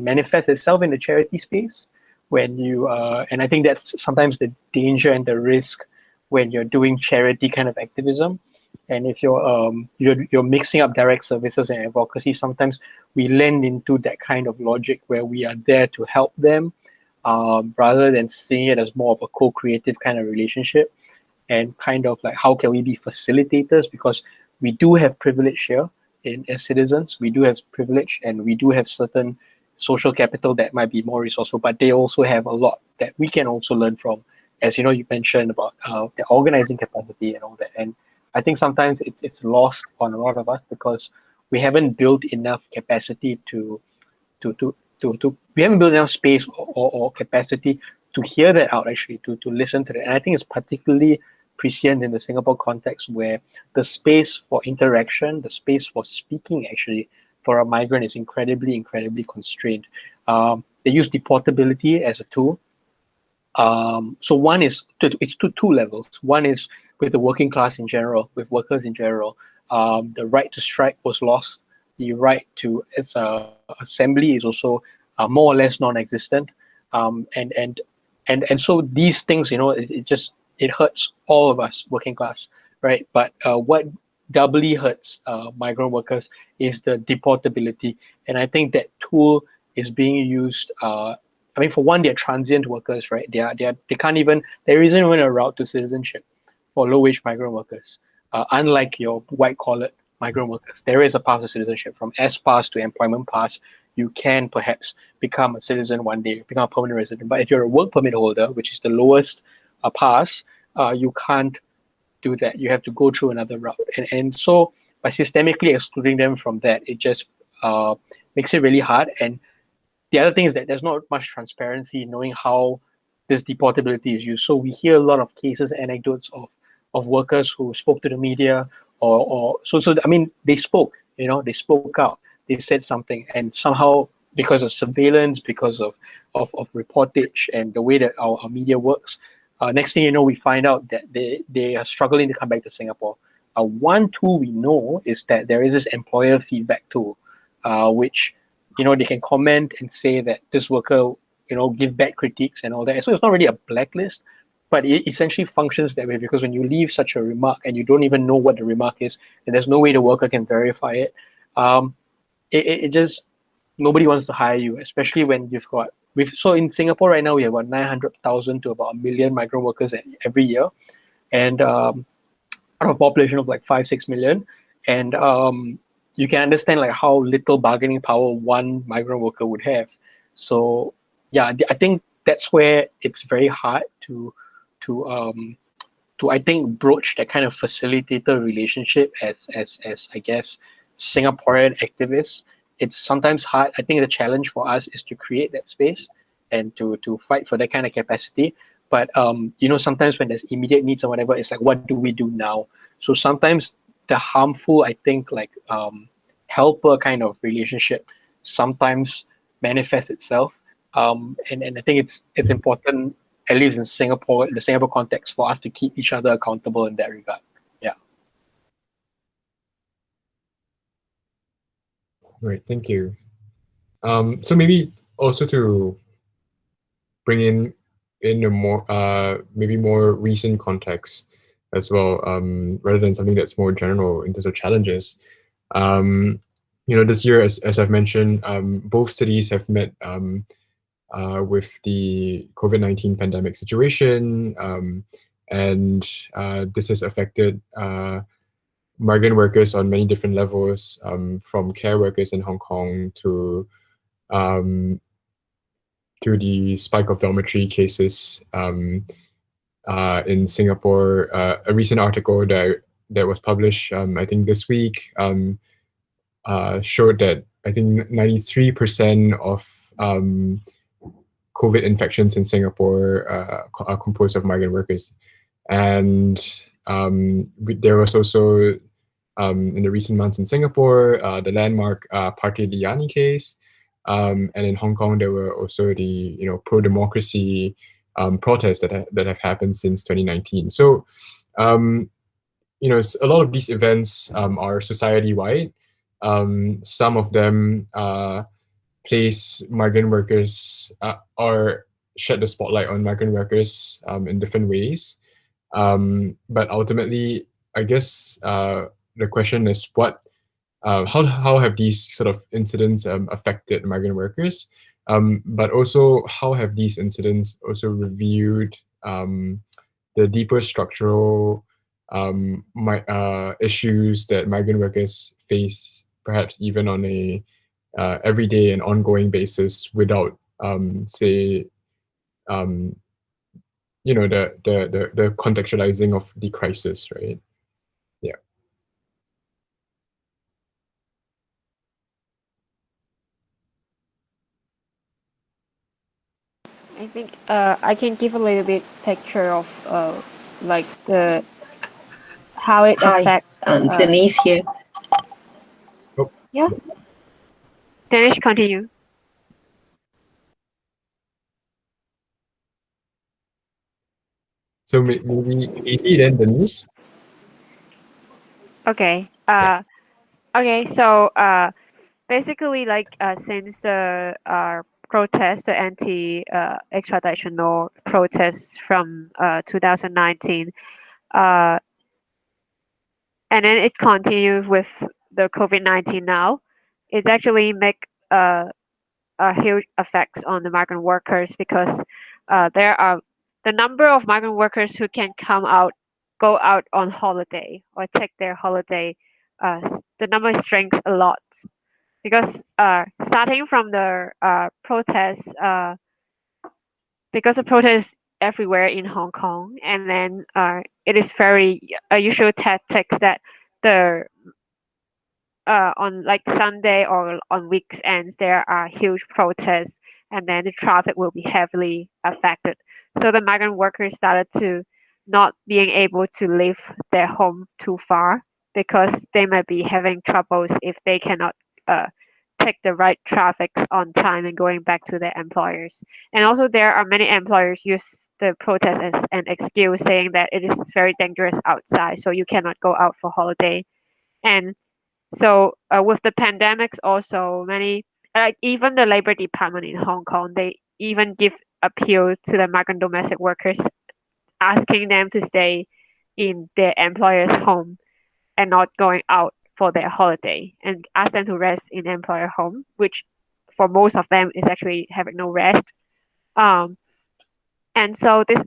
manifest itself in the charity space when you and I think that's sometimes the danger and the risk when you're doing charity kind of activism. And if you're mixing up direct services and advocacy, sometimes we lend into that kind of logic where we are there to help them, rather than seeing it as more of a co-creative kind of relationship, and kind of like how can we be facilitators, because we do have privilege here as citizens. We do have privilege, and we do have certain social capital that might be more resourceful, but they also have a lot that we can also learn from, as you mentioned about the organizing capacity and all that. And I think sometimes it's lost on a lot of us because we haven't built enough capacity we haven't built enough space or capacity to hear that out, actually, to listen to that. And I think it's particularly prescient in the Singapore context, where the space for interaction, the space for speaking, actually, for a migrant is incredibly, incredibly constrained. They use deportability as a tool. So one is, it's two levels. One is with the working class in general, with workers in general. The right to strike was lost. The right to assembly is also more or less non-existent. And so these things, it hurts all of us, working class, right? But what doubly hurts migrant workers is the deportability. And I think that tool is being used. For one, they're transient workers, right? They can't even, there isn't even a route to citizenship for low-wage migrant workers. Unlike your white-collar migrant workers, there is a path to citizenship. From S pass to employment pass, you can perhaps become a citizen one day, become a permanent resident. But if you're a work permit holder, which is the lowest pass, you can't do that. You have to go through another route. And so by systemically excluding them from that, it just makes it really hard. And the other thing is that there's not much transparency in knowing how this deportability is used. So we hear a lot of cases, anecdotes of workers who spoke to the media, or so I mean, they spoke, they spoke out, they said something, and somehow because of surveillance, because of reportage and the way that our media works, next thing you know, we find out that they are struggling to come back to Singapore. One tool we know is that there is this employer feedback tool, which they can comment and say that this worker, give back critiques and all that. So it's not really a blacklist, but it essentially functions that way, because when you leave such a remark and you don't even know what the remark is, and there's no way the worker can verify it, it just, nobody wants to hire you, especially when so in Singapore right now, we have about 900,000 to about 1 million migrant workers every year, and out of a population of like 5-6 million. And you can understand like how little bargaining power one migrant worker would have. So yeah, I think that's where it's very hard to I think broach that kind of facilitator relationship as I guess Singaporean activists. It's sometimes hard. I think the challenge for us is to create that space and to fight for that kind of capacity. But sometimes when there's immediate needs or whatever, it's like, what do we do now? So sometimes the harmful, I think, like helper kind of relationship sometimes manifests itself. And I think it's important, at least in Singapore, the Singapore context, for us to keep each other accountable in that regard. Yeah. Right, thank you. So maybe also to bring in a more maybe more recent context as well, rather than something that's more general in terms of challenges. This year, as I've mentioned, both cities have met with the COVID-19 pandemic situation, and this has affected migrant workers on many different levels, from care workers in Hong Kong to the spike of dormitory cases in Singapore. A recent article that was published, I think this week, showed that I think 93% of COVID infections in Singapore are composed of migrant workers. And there was also, in the recent months in Singapore, the landmark Party Liani case. And in Hong Kong, there were also the pro-democracy protests that have happened since 2019. So, a lot of these events are society-wide. Some of them place migrant workers or shed the spotlight on migrant workers in different ways. But ultimately, I guess the question is how have these sort of incidents affected migrant workers? But also, how have these incidents also revealed the deeper structural issues that migrant workers face, perhaps even on a everyday and ongoing basis, without say the contextualizing of the crisis, right? Yeah. I think I can give a little bit picture of like how it Hi, affects. Denise here. Yeah. Denise, continue. So maybe Katie, then Denise. Okay. Okay. So basically, like since the protests, the anti-extraditional protests from 2019, and then it continues with the COVID-19 now, it actually make a huge effects on the migrant workers, because there are the number of migrant workers who can go out on holiday or take their holiday. The number shrinks a lot. because starting from the protests, because the protests everywhere in Hong Kong, and then it is very usual tactics that the on like Sunday or on weekends there are huge protests, and then the traffic will be heavily affected. So the migrant workers started to not being able to leave their home too far because they might be having troubles if they cannot take the right traffics on time and going back to their employers. And also there are many employers use the protest as an excuse, saying that it is very dangerous outside, so you cannot go out for holiday. And so with the pandemics, also many like even the Labor Department in Hong Kong, they even give appeal to the migrant domestic workers, asking them to stay in their employer's home and not going out for their holiday, and ask them to rest in employer home, which for most of them is actually having no rest. And so this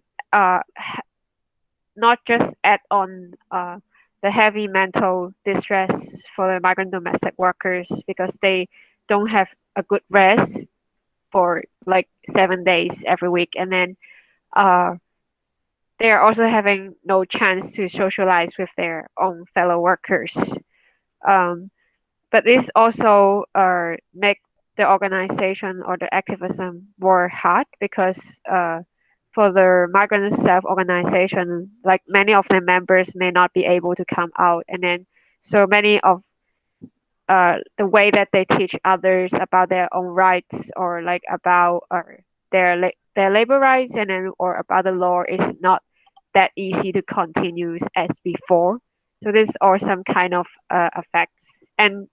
not just add on the heavy mental distress for the migrant domestic workers because they don't have a good rest for like 7 days every week, and then they are also having no chance to socialize with their own fellow workers. But this also make the organization or the activism more hard because for the migrant self-organization, like many of their members may not be able to come out, and then so many of the way that they teach others about their own rights or like about their labor rights and then or about the law is not that easy to continue as before. So these are some kind of effects, and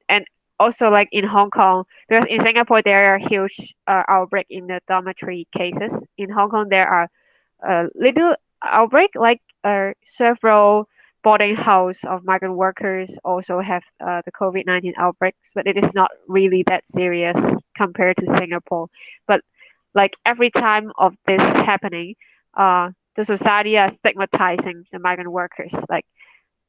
also like in Hong Kong, because in Singapore there are huge outbreak in the dormitory cases. In Hong Kong there are little outbreak, like several boarding house of migrant workers also have the COVID-19 outbreaks, but it is not really that serious compared to Singapore. But like every time of this happening, the society are stigmatizing the migrant workers. Like,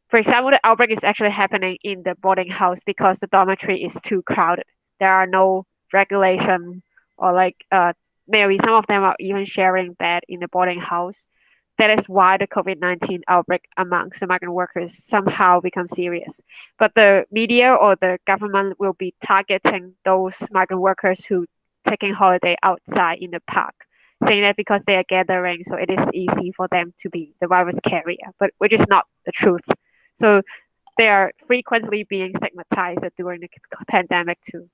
for example, the outbreak is actually happening in the boarding house because the dormitory is too crowded. There are no regulation, or like maybe some of them are even sharing bed in the boarding house. That is why the COVID-19 outbreak amongst the migrant workers somehow becomes serious. But the media or the government will be targeting those migrant workers who taking holiday outside in the park, saying that because they are gathering, so it is easy for them to be the virus carrier, but which is not the truth. So they are frequently being stigmatized during the pandemic too.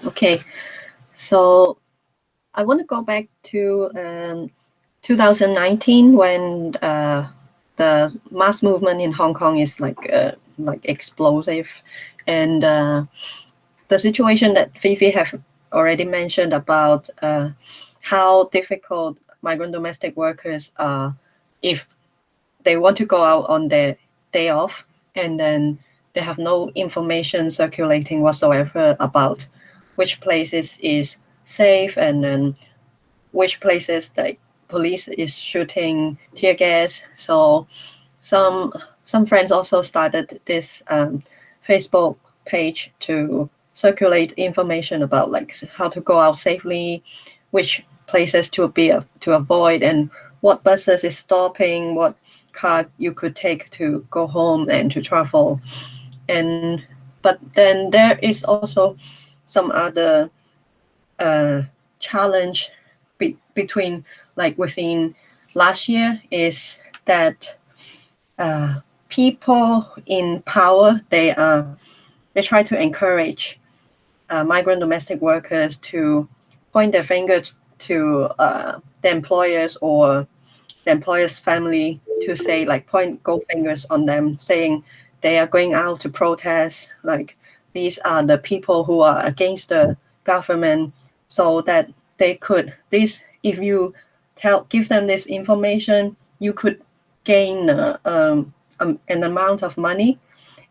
Okay, so I want to go back to 2019 when the mass movement in Hong Kong is like explosive, and the situation that Fifi have already mentioned about how difficult migrant domestic workers are if they want to go out on their day off, and then they have no information circulating whatsoever about which places is safe, and then which places like police is shooting tear gas. So some friends also started this Facebook page to circulate information about like how to go out safely, which places to avoid, and what buses is stopping, what car you could take to go home and to travel. And but then there is also some other challenge between like within last year is that people in power, they try to encourage migrant domestic workers to point their fingers to the employers or the employer's family, to say like go fingers on them, saying they are going out to protest, like these are the people who are against the government, so that they could if you give them this information, you could gain an amount of money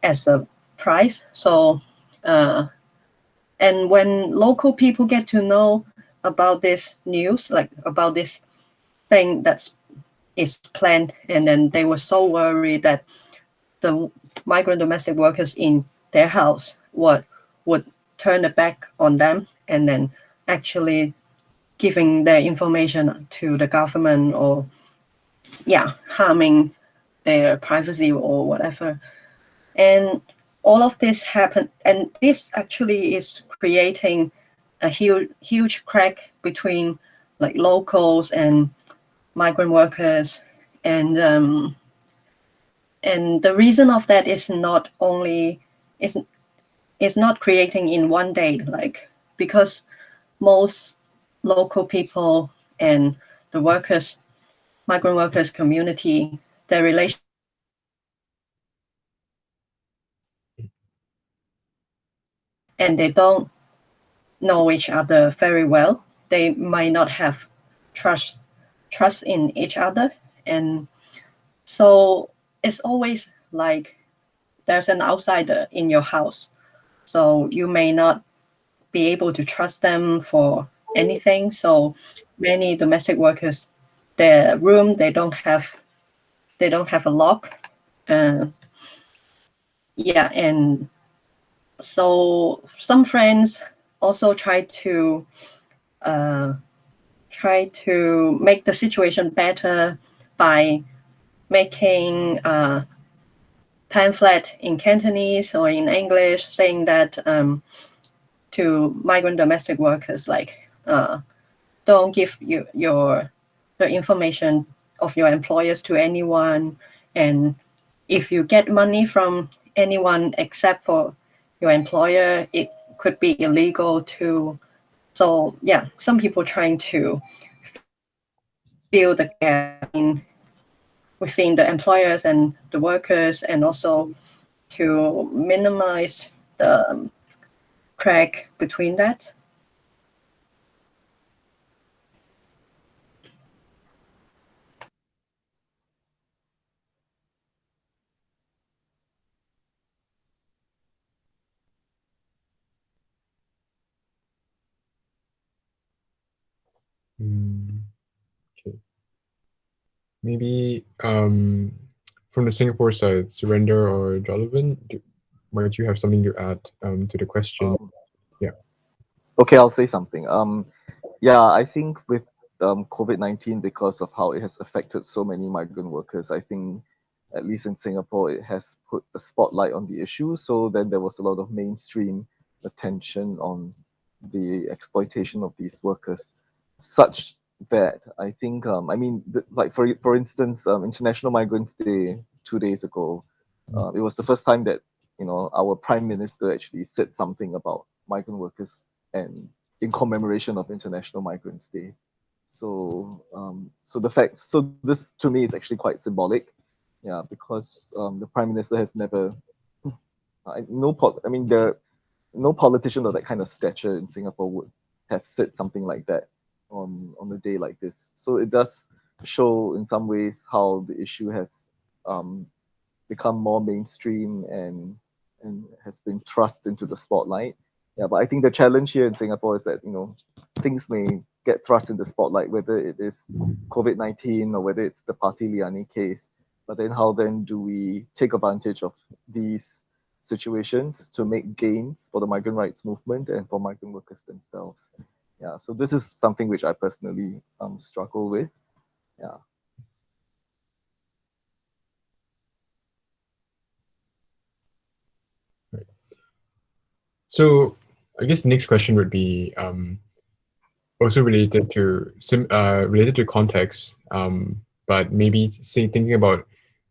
as a prize. So and when local people get to know about this news, like about this thing is planned, and then they were so worried that the migrant domestic workers in their house would turn it back on them and then actually giving their information to the government, or harming their privacy or whatever. And all of this happened, and this actually is creating a huge crack between like locals and migrant workers. And the reason of that is not only is not creating in one day, like, because most local people and the migrant workers community, their relation, and they don't know each other very well. They might not have trust in each other. And so it's always like there's an outsider in your house. So you may not be able to trust them for anything. So many domestic workers, their room, they don't have a lock. And so some friends also try to make the situation better by making pamphlet in Cantonese or in English saying that to migrant domestic workers, like, don't give the information of your employers to anyone, and if you get money from anyone except for your employer, it could be illegal too. So some people trying to fill the gap within the employers and the workers, and also to minimize the crack between that. Okay. Maybe from the Singapore side, Surrender or Jolovan, might you have something to add to the question? Yeah. Okay, I'll say something. Yeah, I think with COVID-19, because of how it has affected so many migrant workers, I think at least in Singapore, it has put a spotlight on the issue. So then there was a lot of mainstream attention on the exploitation of these workers, such that I think, I mean, like for instance, International Migrants Day 2 days ago, it was the first time that our Prime Minister actually said something about migrant workers and in commemoration of International Migrants Day. So, so this to me is actually quite symbolic, because the Prime Minister has never, no politician of that kind of stature in Singapore would have said something like that on a day like this. So it does show in some ways how the issue has become more mainstream and has been thrust into the spotlight. Yeah, but I think the challenge here in Singapore is that things may get thrust in the spotlight, whether it is COVID-19 or whether it's the Party Liani case. But then how then do we take advantage of these situations to make gains for the migrant rights movement and for migrant workers themselves? Yeah, so this is something which I personally struggle with. Yeah. Right. So I guess the next question would be also related to context, but maybe thinking about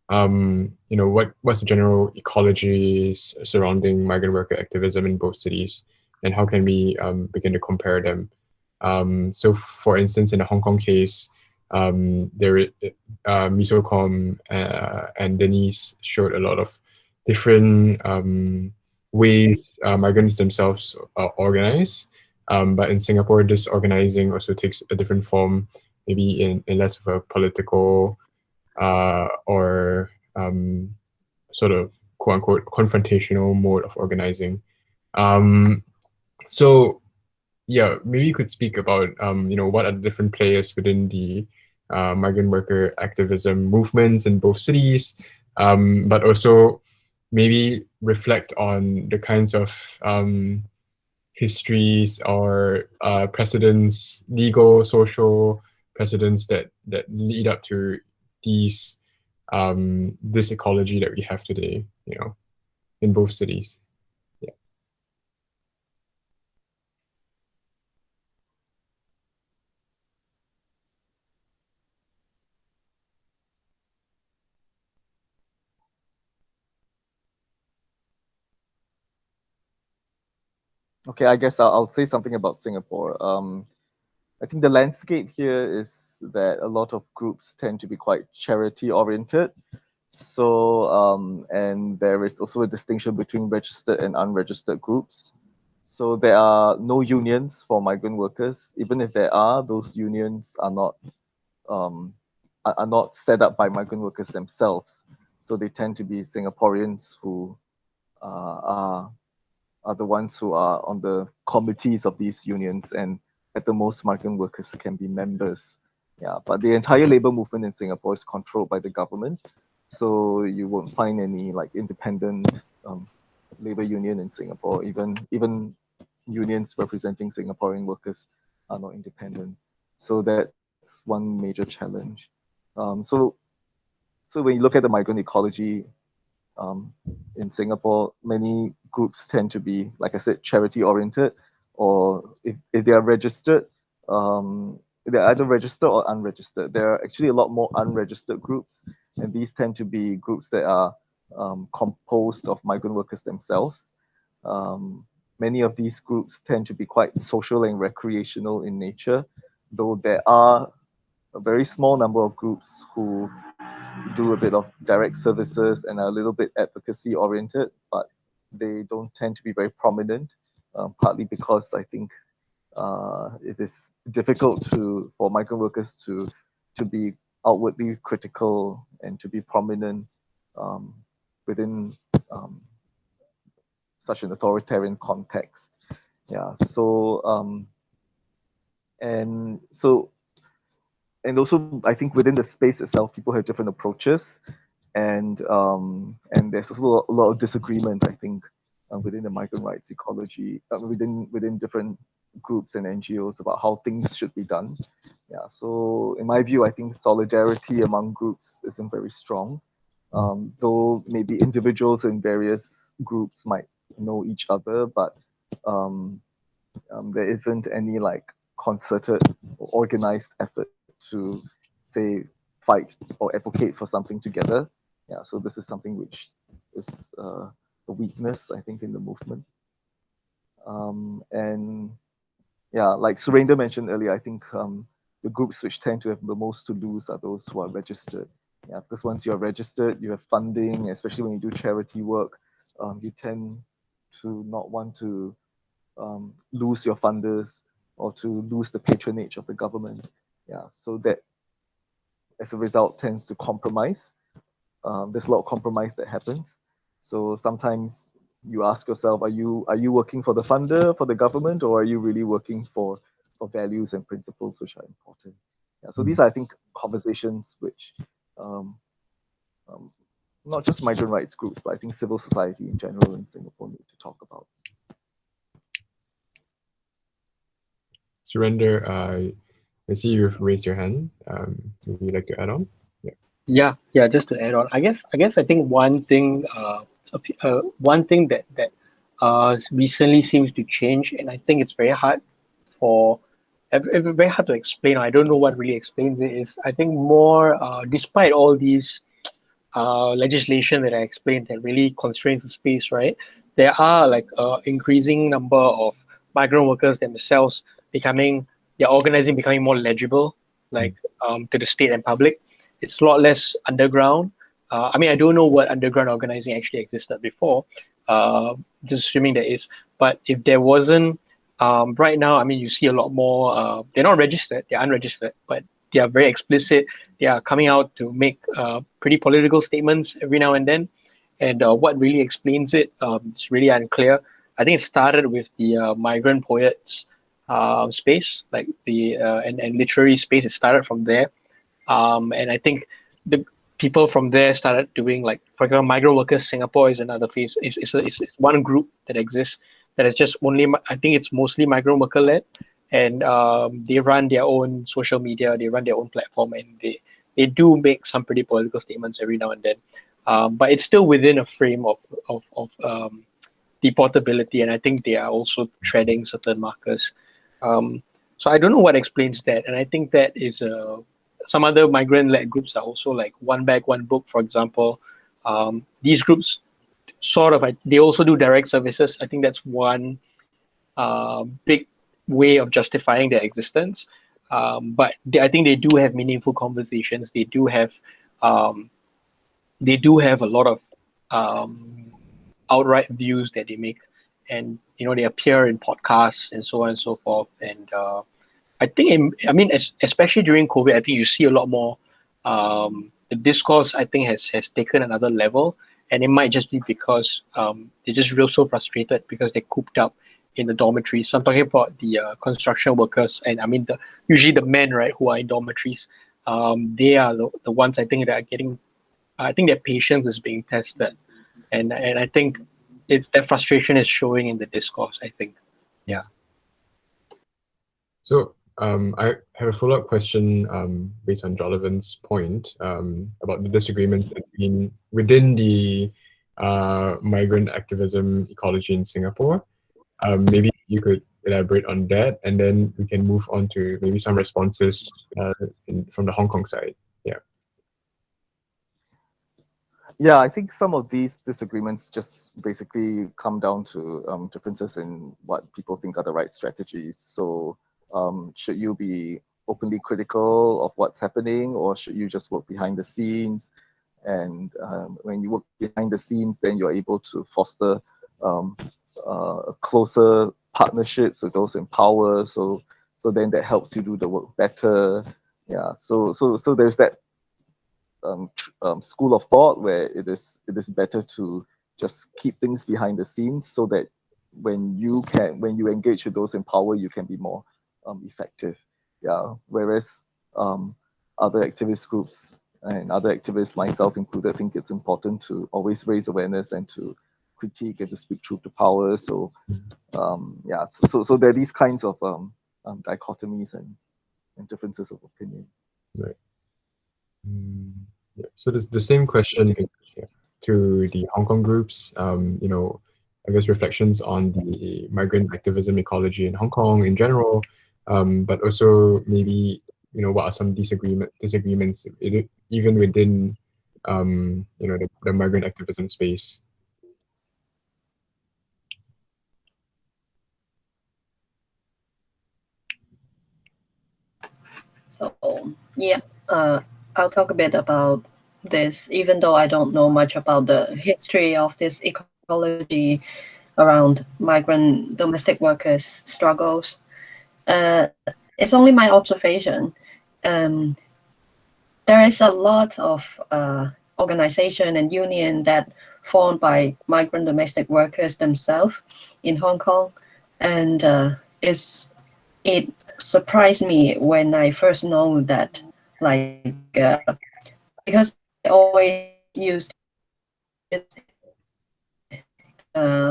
what's the general ecologies surrounding migrant worker activism in both cities, and how can we begin to compare them? So, for instance, in the Hong Kong case, Misocom and Denise showed a lot of different ways migrants themselves organize. But in Singapore, this organizing also takes a different form, maybe in less of a political or sort of quote unquote confrontational mode of organizing. So yeah, maybe you could speak about what are the different players within the migrant worker activism movements in both cities, but also maybe reflect on the kinds of histories or precedents, legal, social precedents that lead up to these this ecology that we have today, you know, in both cities. Yeah. Okay, I guess I'll say something about Singapore. I think the landscape here is that a lot of groups tend to be quite charity oriented. So, and there is also a distinction between registered and unregistered groups. So there are no unions for migrant workers. Even if there are, those unions are not set up by migrant workers themselves. So they tend to be Singaporeans who are the ones who are on the committees of these unions, and at the most, migrant workers can be members. Yeah, but the entire labor movement in Singapore is controlled by the government, so you won't find any like independent labor union in Singapore. Even unions representing Singaporean workers are not independent. So that's one major challenge. So when you look at the migrant ecology, in Singapore, many groups tend to be, like I said, charity oriented, or if they are registered, they're either registered or unregistered. There are actually a lot more unregistered groups, and these tend to be groups that are composed of migrant workers themselves. Many of these groups tend to be quite social and recreational in nature, though there are a very small number of groups who do a bit of direct services and are a little bit advocacy oriented, but they don't tend to be very prominent, partly because I think it is difficult for migrant workers to be outwardly critical and to be prominent within such an authoritarian context. Yeah. And also, I think within the space itself, people have different approaches, and there's also a lot of disagreement, I think, within the migrant rights ecology, within different groups and NGOs about how things should be done. Yeah. So in my view, I think solidarity among groups isn't very strong, though maybe individuals in various groups might know each other, but there isn't any like concerted or organized effort to say fight or advocate for something together. Yeah, so this is something which is a weakness, I think, in the movement. And yeah, like Surendra mentioned earlier, I think the groups which tend to have the most to lose are those who are registered. Yeah, because once you're registered, you have funding, especially when you do charity work, you tend to not want to lose your funders or to lose the patronage of the government. Yeah, so that as a result tends to compromise. There's a lot of compromise that happens. So sometimes you ask yourself, are you working for the funder, for the government, or are you really working for values and principles which are important? Yeah, so these are, I think, conversations which not just migrant rights groups, but I think civil society in general in Singapore need to talk about. Surrender, I see you've raised your hand. Would you like to add on? Yeah. Just to add on, I think one thing, that recently seems to change, and I think it's very hard very hard to explain. I don't know what really explains it. Is I think more, despite all these legislation that I explained that really constrains the space, right? There are like increasing number of migrant workers themselves their organizing becoming more legible, like to the state and public. It's a lot less underground. I mean, I don't know what underground organizing actually existed before, just assuming there is. But if there wasn't, right now, I mean, you see a lot more, they're not registered, they're unregistered, but they are very explicit. They are coming out to make pretty political statements every now and then. And what really explains it, it's really unclear. I think it started with the migrant poets space, like the and literary space. It started from there. And I think people from there started doing, like, for example, Migrant Workers Singapore is another phase. It's one group that exists that is just only, I think it's mostly migrant worker led, and they run their own social media, they run their own platform, and they do make some pretty political statements every now and then. But it's still within a frame of deportability, and I think they are also treading certain markers. So I don't know what explains that, and I think that is some other migrant-led groups are also like One Bag, One Book, for example. These groups sort of, they also do direct services. I think that's one big way of justifying their existence. But I think they do have meaningful conversations. They do have a lot of outright views that they make, and they appear in podcasts and so on and so forth. And I think, especially during COVID, I think you see a lot more. The discourse, I think, has taken another level, and it might just be because they just feel so frustrated because they're cooped up in the dormitories. So I'm talking about the construction workers, and usually the men, right, who are in dormitories. They are the ones, I think, that are getting. I think their patience is being tested, and I think their frustration is showing in the discourse, I think. Yeah. So I have a follow-up question based on Jollivan's point about the disagreements within the migrant activism ecology in Singapore. Maybe you could elaborate on that, and then we can move on to maybe some responses from the Hong Kong side. Yeah. Yeah, I think some of these disagreements just basically come down to differences in what people think are the right strategies. So should you be openly critical of what's happening, or should you just work behind the scenes? And when you work behind the scenes, then you're able to foster closer partnerships with those in power. So then that helps you do the work better. Yeah. So there's that school of thought where it is better to just keep things behind the scenes, so that when you engage with those in power, you can be more effective. Yeah. Whereas other activist groups and other activists, myself included, think it's important to always raise awareness and to critique and to speak truth to power. So yeah. So there are these kinds of dichotomies and differences of opinion. Right. Yeah. So there's the same question to the Hong Kong groups. I guess reflections on the migrant activism ecology in Hong Kong in general, but also maybe what are some disagreements even within the migrant activism space. So yeah, I'll talk a bit about this, even though I don't know much about the history of this ecology around migrant domestic workers' struggles. It's only my observation. There is a lot of organization and union that formed by migrant domestic workers themselves in Hong Kong, and it surprised me when I first know that, because I always used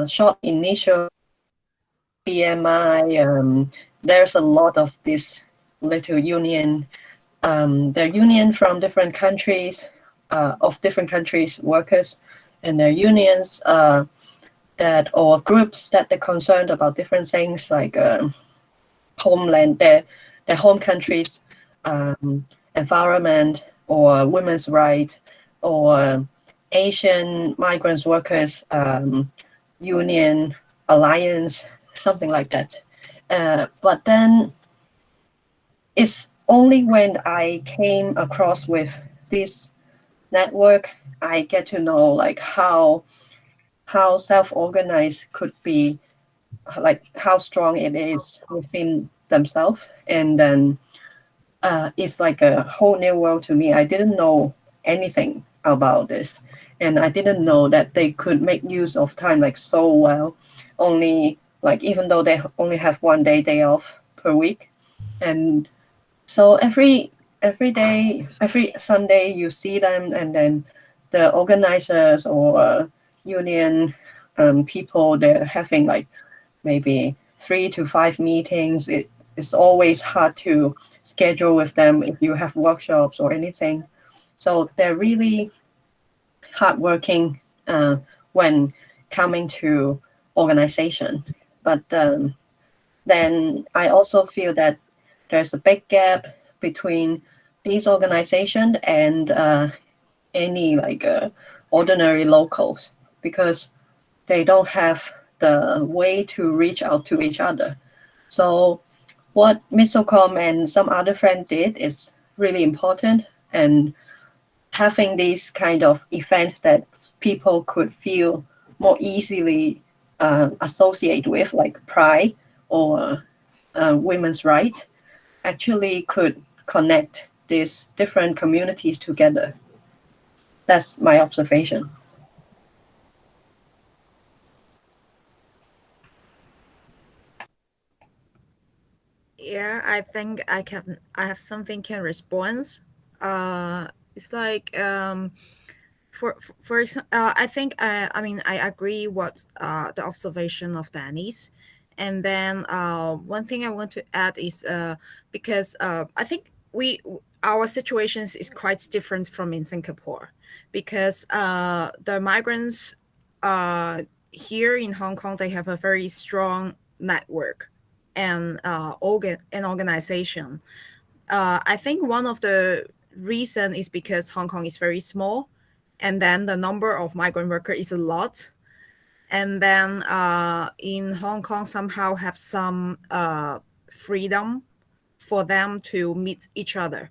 short initial BMI. There's a lot of this little union. They're union from different countries, of different countries' workers, and their unions or groups that they're concerned about different things like homeland, their home countries, environment, or women's rights, or Asian migrants workers union alliance, something like that. But then it's only when I came across with this network, I get to know like how self-organized could be, like how strong it is within themselves. And then it's like a whole new world to me. I didn't know anything about this, and I didn't know that they could make use of time like so well, only like even though they only have one day off per week. And so every every day, every Sunday, you see them, and then the organizers or union people, they're having like maybe 3 to 5 meetings. It's always hard to schedule with them if you have workshops or anything. So they're really hardworking when coming to organization. But then I also feel that there's a big gap between these organizations and any like ordinary locals, because they don't have the way to reach out to each other. So what Misocom and some other friends did is really important, and having these kind of events that people could feel more easily associate with, like pride or women's right, actually could connect these different communities together. That's my observation. Yeah, I think I have something can respond. It's like I think I mean I agree what the observation of Danny's, and then one thing I want to add is because I think our situations is quite different from in Singapore, because the migrants here in Hong Kong, they have a very strong network and organization. I think one of the reason is because Hong Kong is very small, and then the number of migrant workers is a lot, and then in Hong Kong somehow have some freedom for them to meet each other.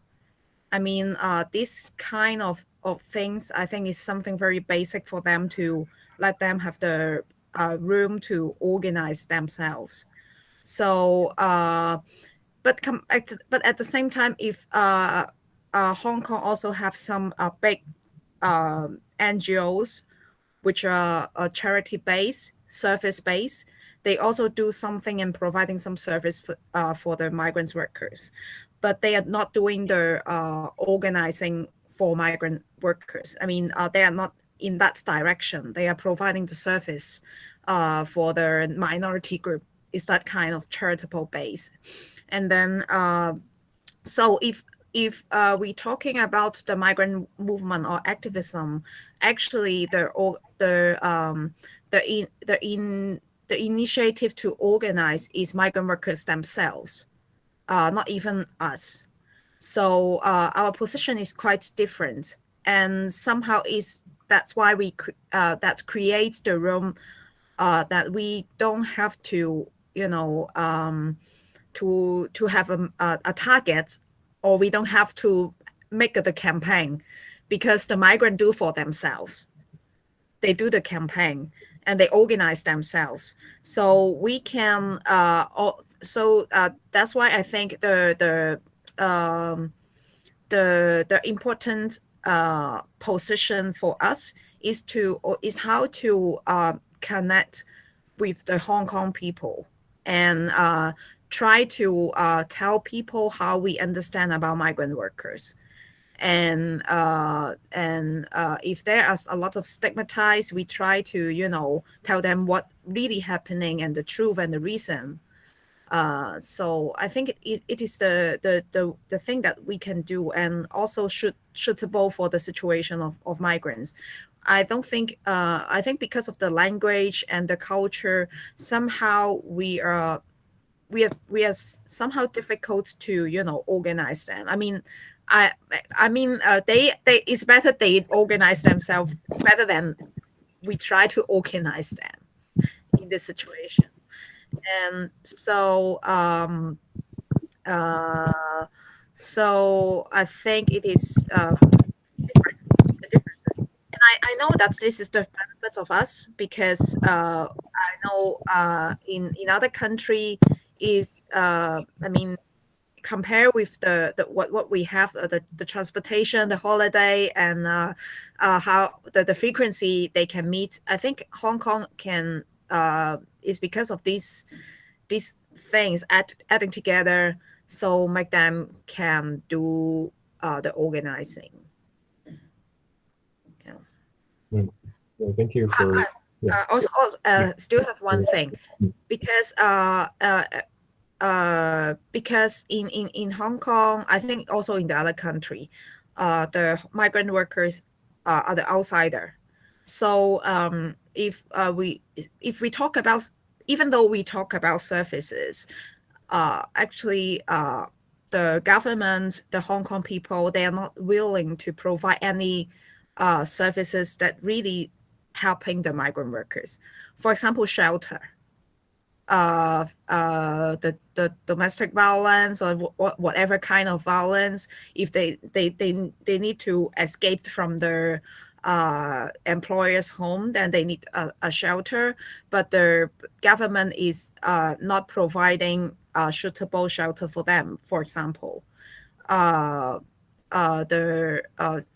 I mean, this kind of things, I think, is something very basic for them to let them have the room to organize themselves. So, but at the same time, if Hong Kong also have some big NGOs, which are charity-based, service-based, they also do something and providing some service for the migrant workers, but they are not doing the organizing for migrant workers. I mean, they are not in that direction. They are providing the service for the minority group. It's that kind of charitable base. And then, so if we're talking about the migrant movement or activism, actually the initiative to organize is migrant workers themselves, not even us. So our position is quite different, and somehow that's why that creates the room that we don't have to, you know, to have a target, or we don't have to make the campaign, because the migrant do for themselves. They do the campaign and they organize themselves. So we can. That's why I think the important position for us is how to connect with the Hong Kong people and try to tell people how we understand about migrant workers. And if there are a lot of stigmatized, we try to, you know, tell them what really happening and the truth and the reason. So I think it is the thing that we can do, and also suitable for the situation of migrants. I don't think I think because of the language and the culture, somehow we are somehow difficult to, you know, organize them. I mean, they it's better they organize themselves better than we try to organize them in this situation. And so so I think it is the differences. And I know that this is the benefits of us, because I know in other country is I mean, compare with the what we have, the transportation, the holiday, and how the frequency they can meet. I think Hong Kong can is because of these things adding together, so make them can do the organizing. Yeah, thank you for. Also, still have one thing, because in Hong Kong, I think also in the other country, the migrant workers are the outsider. So if we talk about, even though we talk about services, actually the government, the Hong Kong people, they are not willing to provide any services that really helping the migrant workers. For example, shelter, the domestic violence or whatever kind of violence. If they need to escape from their employer's home, then they need a shelter. But the government is not providing a suitable shelter for them. For example, they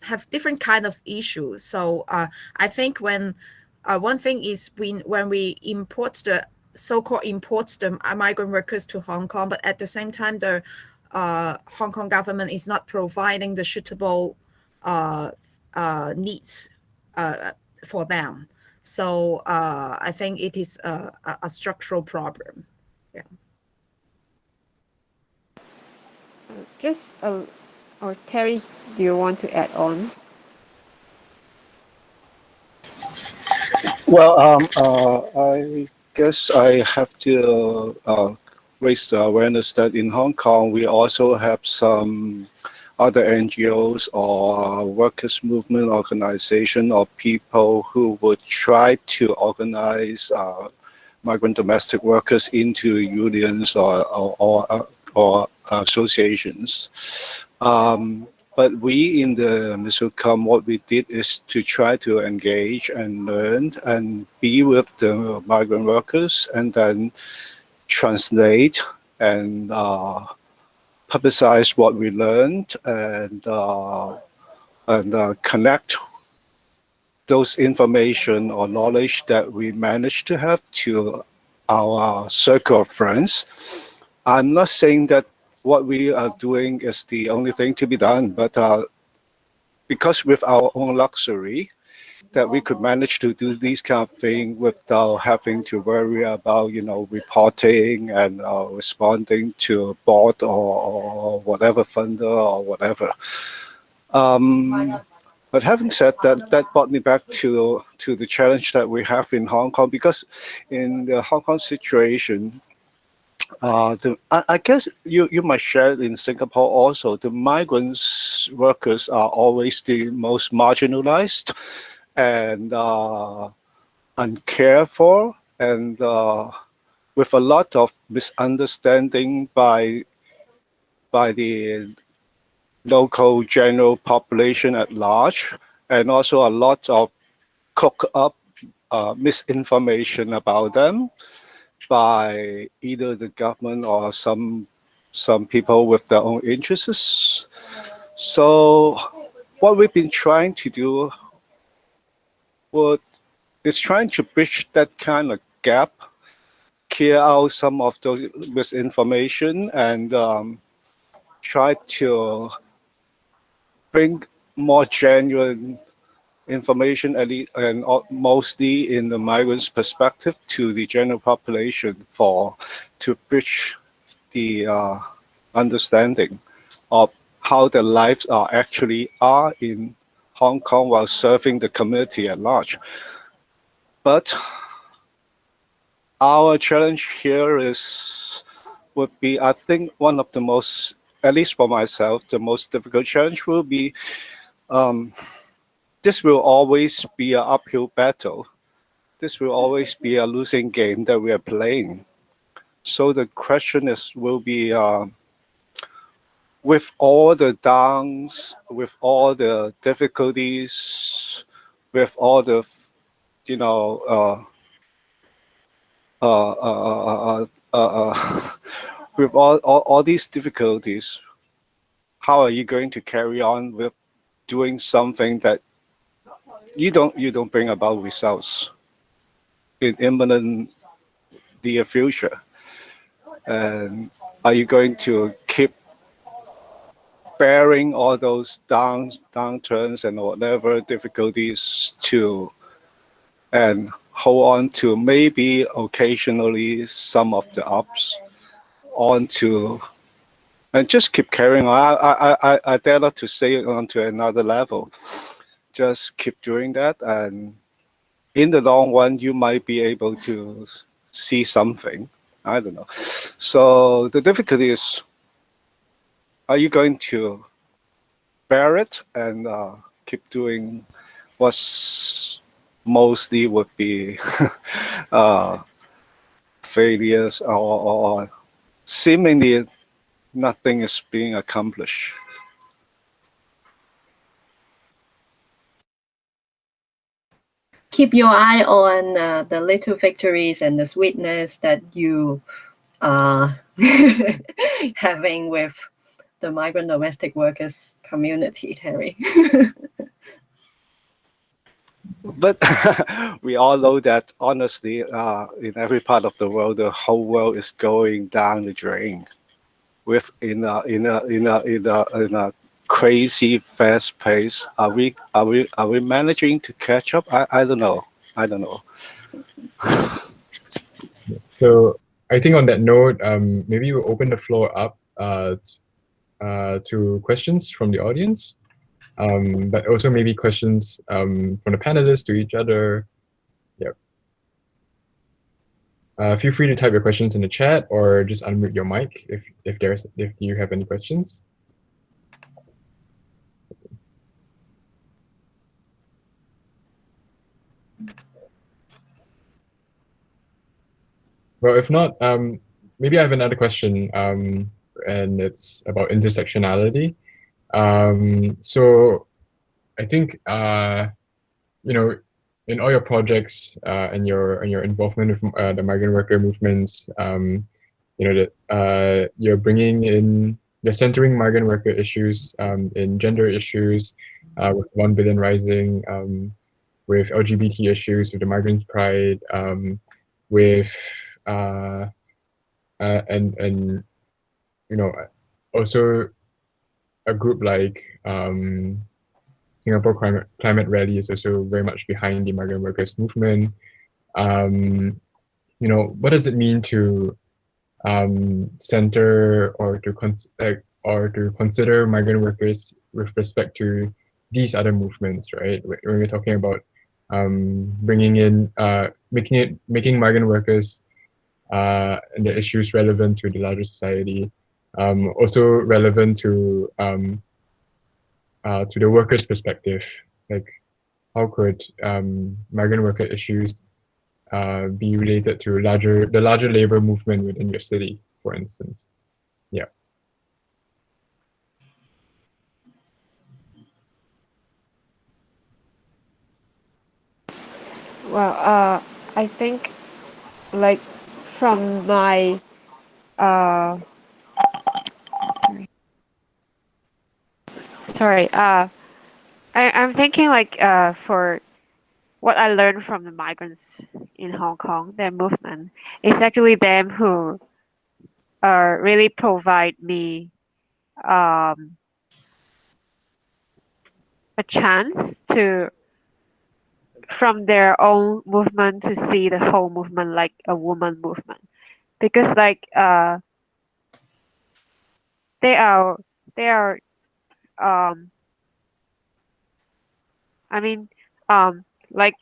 have different kind of issues. So I think when one thing is when we import the so-called imports the migrant workers to Hong Kong, but at the same time the Hong Kong government is not providing the suitable needs for them. So I think it is a structural problem. Yeah. Just or Terry, do you want to add on? Well, I guess I have to raise the awareness that in Hong Kong, we also have some other NGOs or workers' movement organization or people who would try to organize migrant domestic workers into unions or associations. But we in the Misucum, what we did is to try to engage and learn and be with the migrant workers and then translate and publicize what we learned and connect those information or knowledge that we managed to have to our circle of friends. I'm not saying that what we are doing is the only thing to be done, but because with our own luxury, that we could manage to do these kind of things without having to worry about, reporting and responding to a board or whatever funder or whatever. But having said that, that brought me back to the challenge that we have in Hong Kong, because in the Hong Kong situation, I guess you might share it in Singapore also. The migrants workers are always the most marginalized and uncared for, and with a lot of misunderstanding by the local general population at large, and also a lot of cooked up misinformation about them by either the government or some people with their own interests. So what we've been trying to do is trying to bridge that kind of gap, clear out some of those misinformation, and try to bring more genuine information, and mostly in the migrants' perspective, to the general population to bridge the understanding of how their lives actually are in Hong Kong while serving the community at large. But our challenge here would be, I think, one of the most, at least for myself, the most difficult challenge will be this will always be an uphill battle. This will always be a losing game that we are playing. So the question will be, with all the downs, with all the difficulties, with all the, with all these difficulties, how are you going to carry on with doing something that you don't bring about results in imminent near future? And are you going to keep bearing all those downturns and whatever difficulties and hold on to maybe occasionally some of the ups on to, and just keep carrying on. I dare not to say it on to another level. Just keep doing that, and in the long run, you might be able to see something. I don't know. So the difficulty is, are you going to bear it and keep doing what's mostly would be failures or seemingly nothing is being accomplished? Keep your eye on the little victories and the sweetness that you are having with the migrant domestic workers community, Terry. But we all know that honestly, in every part of the world, the whole world is going down the drain, with in a crazy fast pace. Are we managing to catch up? I don't know. I don't know. So I think on that note, maybe we'll open the floor up to questions from the audience, but also maybe questions from the panelists to each other. Yeah. Feel free to type your questions in the chat or just unmute your mic if you have any questions. Well, if not, maybe I have another question, and it's about intersectionality. So I think you know, in all your projects and your involvement with the migrant worker movements, you know that you're centering migrant worker issues in gender issues with 1 Billion Rising, with LGBT issues, with the Migrants' Pride, with and you know, also a group like Singapore Climate Rally is also very much behind the migrant workers movement. You know, what does it mean to center or to consider migrant workers with respect to these other movements, right? When we're talking about bringing in, making migrant workers and the issues relevant to the larger society, also relevant to the workers' perspective, like how could migrant worker issues be related to the larger labor movement within your city, for instance? Yeah. Well, I think like from my I'm thinking like for what I learned from the migrants in Hong Kong, their movement, it's actually them who really provide me a chance to, from their own movement, to see the whole movement like a woman movement, because like they are I mean like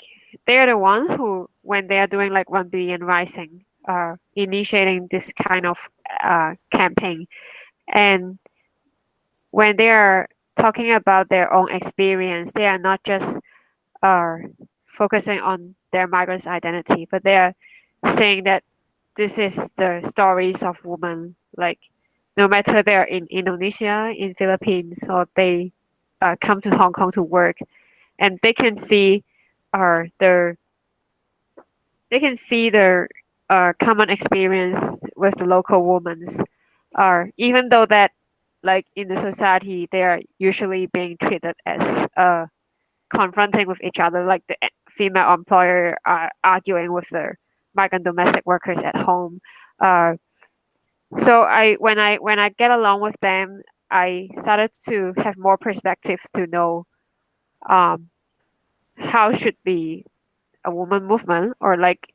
they're the ones who, when they are doing like 1 Billion Rising, initiating this kind of campaign, and when they are talking about their own experience, they are not just focusing on their migrants' identity, but they are saying that this is the stories of women, like no matter they're in Indonesia, in Philippines, or they come to Hong Kong to work, and they can see their common experience with the local women, even though that like in the society they are usually being treated as confronting with each other, like the female employer arguing with the migrant domestic workers at home. So when I get along with them, I started to have more perspective to know how should be a woman movement, or like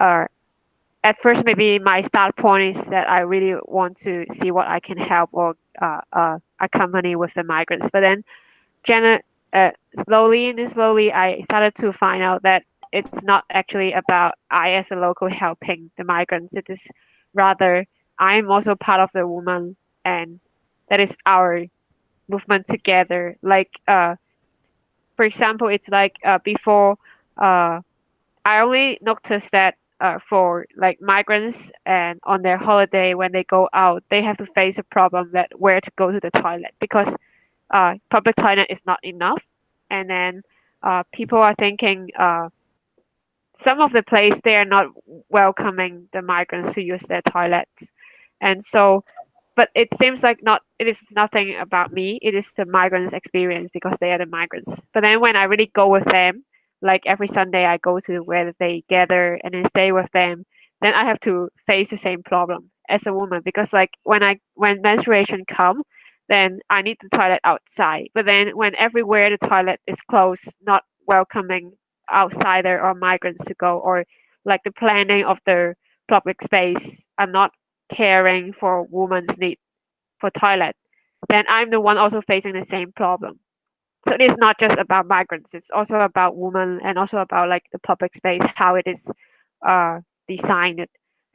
at first maybe my start point is that I really want to see what I can help or accompany with the migrants. But then slowly I started to find out that it's not actually about I as a local helping the migrants. It is rather I'm also part of the woman, and that is our movement together. Like for example, it's like before I only noticed that for like migrants and on their holiday when they go out, they have to face a problem that where to go to the toilet, because public toilet is not enough, and then people are thinking some of the place they are not welcoming the migrants to use their toilets, and so. But it seems like not. It is nothing about me. It is the migrants' experience because they are the migrants. But then when I really go with them, like every Sunday I go to where they gather and then stay with them, then I have to face the same problem as a woman, because like when menstruation come, then I need the toilet outside. But then when everywhere the toilet is closed, not welcoming outsider or migrants to go, or like the planning of the public space are not caring for women's need for toilet, then I'm the one also facing the same problem. So it is not just about migrants, it's also about women and also about like the public space, how it is designed.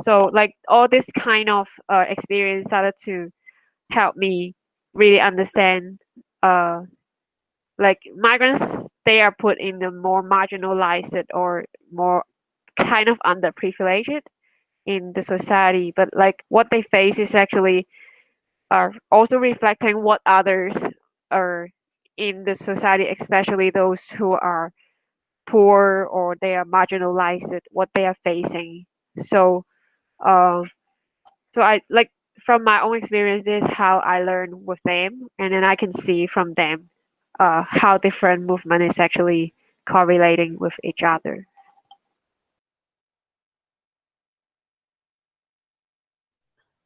So like all this kind of experience started to help me really understand like migrants, they are put in the more marginalized or more kind of underprivileged in the society, but like what they face is actually are also reflecting what others are in the society, especially those who are poor or they are marginalized, what they are facing. So so I like from my own experience, this is how I learn with them, and then I can see from them how different movement is actually correlating with each other.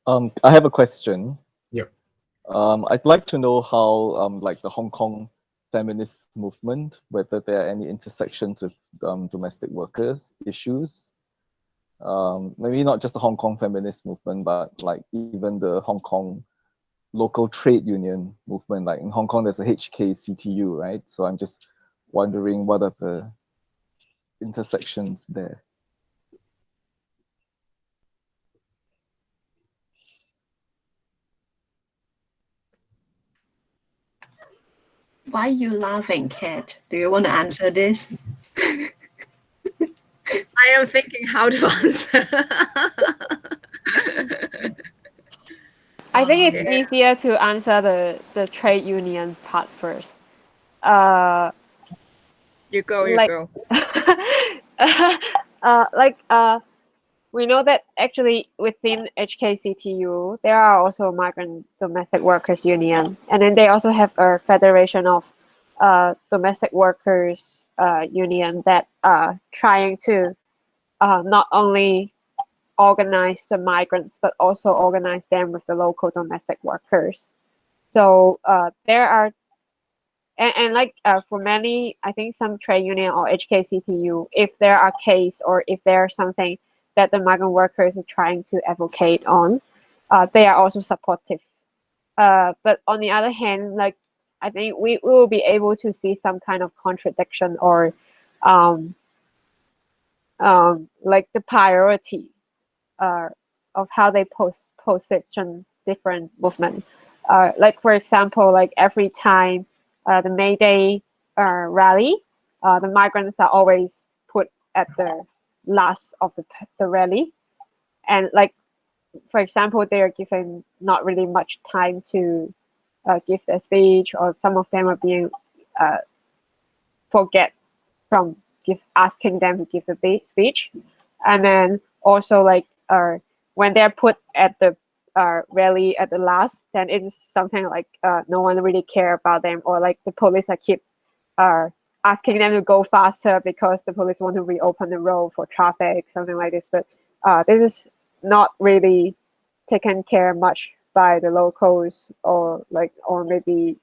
I have a question. Yep. I'd like to know how, like the Hong Kong feminist movement, whether there are any intersections with domestic workers issues. Maybe not just the Hong Kong feminist movement, but like even the Hong Kong local trade union movement. Like in Hong Kong, there's a HKCTU, right? So I'm just wondering what are the intersections there. Why are you laughing, Kat? Do you want to answer this? I am thinking how to answer. I think it's easier to answer the trade union part first. You go. We know that actually within HKCTU there are also migrant domestic workers union, and then they also have a federation of domestic workers union that are trying to not only organize the migrants but also organize them with the local domestic workers. So there are and like for many, I think some trade union or HKCTU, if there are case or if there's something that the migrant workers are trying to advocate on, they are also supportive. But on the other hand, like I think we will be able to see some kind of contradiction or like the priority of how they position different movements. Like for example, like every time the May Day rally, the migrants are always put at the last of the rally, and like for example, they are given not really much time to give their speech, or some of them are being forget from asking them to give the speech, and then also like when they're put at the rally at the last, then it's something like no one really care about them, or like the police are keep asking them to go faster because the police want to reopen the road for traffic, something like this. But this is not really taken care much by the locals or maybe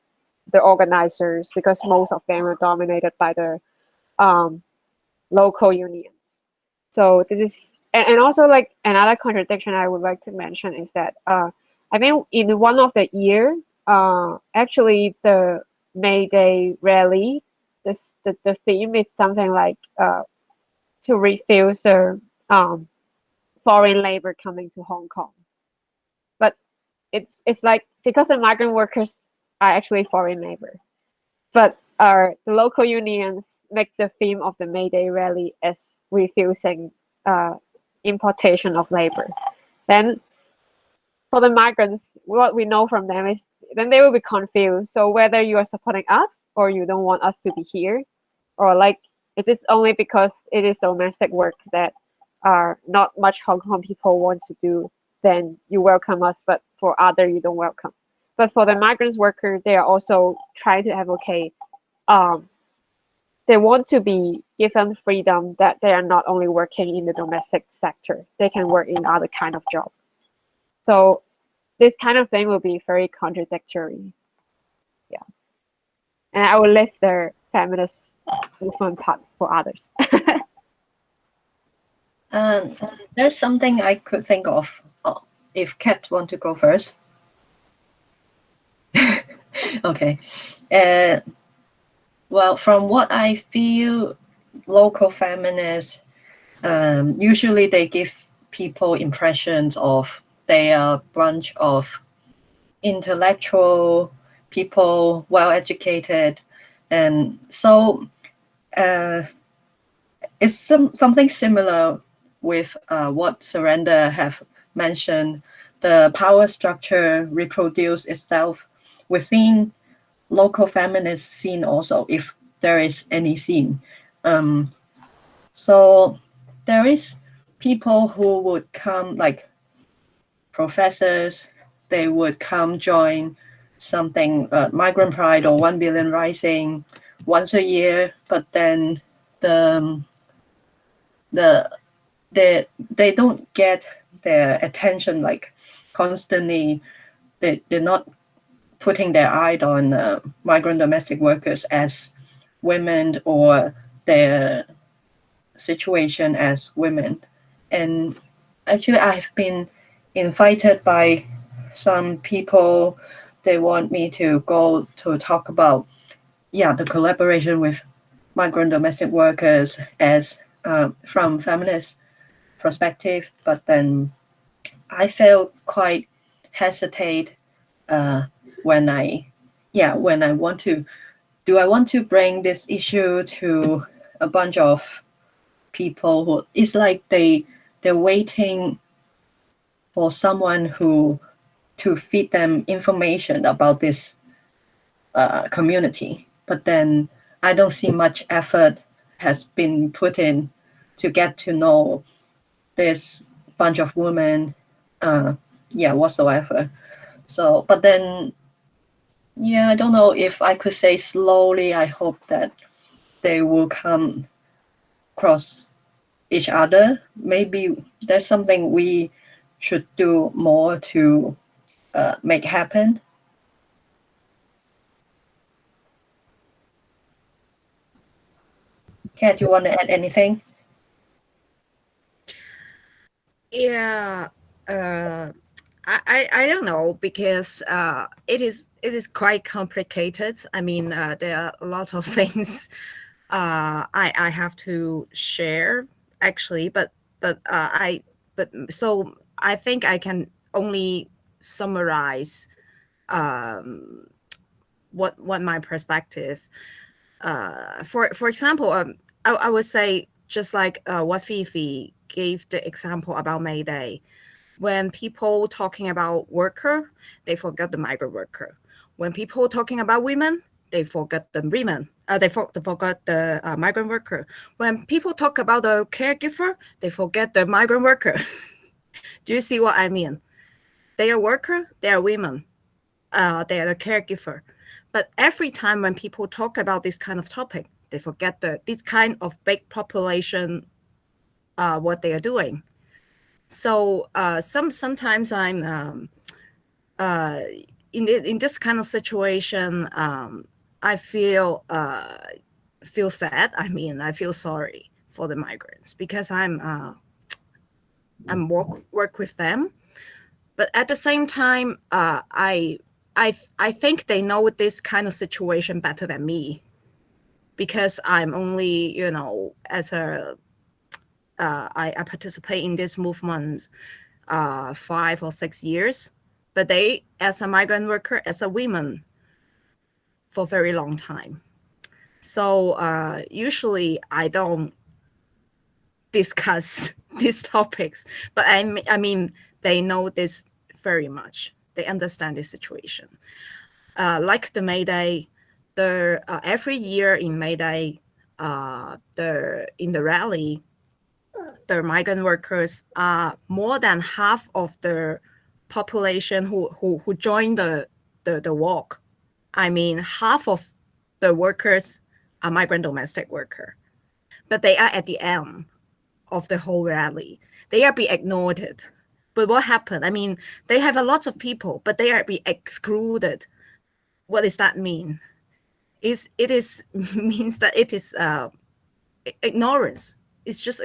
the organizers, because most of them are dominated by the local unions. So this is, and also like another contradiction I would like to mention is that I think in one of the year, actually the May Day rally, the theme is something like to refuse the foreign labor coming to Hong Kong. But it's like, because the migrant workers are actually foreign labor, but the local unions make the theme of the May Day rally as refusing importation of labor. Then for the migrants, what we know from them is then they will be confused. So whether you are supporting us or you don't want us to be here, or like it's only because it is domestic work that not much Hong Kong people want to do, then you welcome us, but for other you don't welcome. But for the migrants worker, they are also trying to advocate. They want to be given freedom that they are not only working in the domestic sector, they can work in other kind of job. So this kind of thing will be very contradictory. Yeah. And I will leave the feminist movement part for others. There's something I could think of. If Kat want to go first. Okay. Well, from what I feel, local feminists, usually they give people impressions of they are a bunch of intellectual people, well-educated. And so it's something similar with what Surrender have mentioned. The power structure reproduce itself within local feminist scene also, if there is any scene. So there is people who would come, like professors, they would come join something, Migrant Pride or 1 Billion Rising once a year, but then they don't get their attention like constantly. They're not putting their eye on migrant domestic workers as women or their situation as women. And actually I've been invited by some people. They want me to go to talk about the collaboration with migrant domestic workers as from feminist perspective, but then I felt quite hesitate when I want to, do I want to bring this issue to a bunch of people who, it's like they're waiting for someone who to feed them information about this community, but then I don't see much effort has been put in to get to know this bunch of women whatsoever. So, but then I don't know if I could say slowly, I hope that they will come across each other. Maybe there's something we should do more to make happen. Kat, you want to add anything? Yeah, I don't know, because it is quite complicated. I mean, there are a lot of things I have to share actually, but so I think I can only summarize what my perspective. For example, I would say, just like what Fifi gave the example about May Day, when people talking about worker, they forget the migrant worker. When people talking about women, they forget the women. They forget the migrant worker. When people talk about the caregiver, they forget the migrant worker. Do you see what I mean? They are worker, they are women, they are the caregiver. But every time when people talk about this kind of topic, they forget this kind of big population, what they are doing. So sometimes I'm in this kind of situation, I feel sad. I mean, I feel sorry for the migrants because I'm work with them, but at the same time, I think they know this kind of situation better than me, because I'm only, as a I participate in this movement 5 or 6 years, but they, as a migrant worker, as a woman, for a very long time. So usually I don't discuss these topics, but I mean, they know this very much. They understand this situation. Like the May Day, every year in May Day, in the rally, the migrant workers are more than half of the population who joined the walk. I mean, half of the workers are migrant domestic worker, but they are at the end of the whole rally. They are being ignored. But what happened? I mean, they have a lot of people, but they are being excluded. What does that mean? It means that it is ignorance. It's just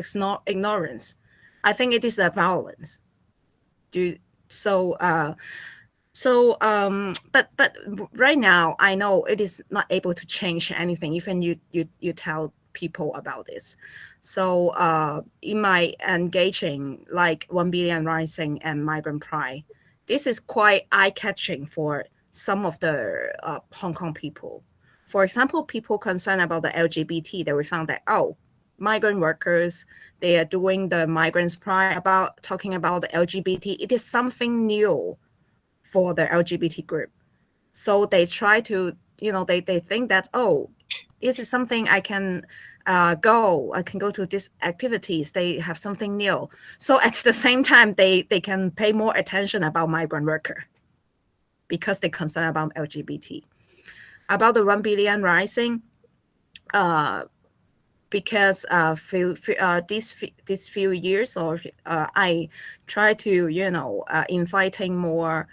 ignorance. I think it is a violence. But right now, I know it is not able to change anything. Even you tell people about this. So in my engaging, like 1 Billion Rising and Migrant Pride, this is quite eye-catching for some of the Hong Kong people. For example, people concerned about the LGBT, they will found that, migrant workers, they are doing the Migrants Pride about talking about the LGBT. It is something new for the LGBT group. So they try to, they think that, this is something I can I can go to these activities. They have something new. So at the same time, they can pay more attention about migrant worker because they're concerned about LGBT. About the 1 Billion Rising, because these few years, I try to, inviting more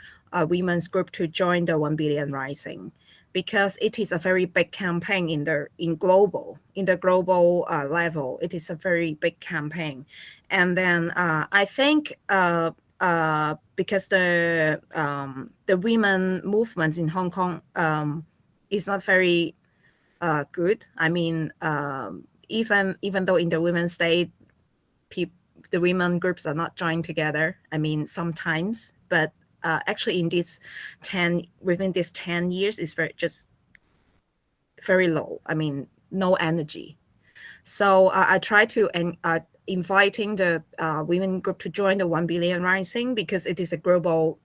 women's group to join the 1 Billion Rising, because it is a very big campaign in the global level. It is a very big campaign. And then I think because the women movements in Hong Kong is not very good. I mean, even though in the Women's Day, the women groups are not joined together. I mean, sometimes, but actually within this 10 years is just very low. I mean, no energy. So I try to inviting the women group to join the 1 Billion Rising, because it is a global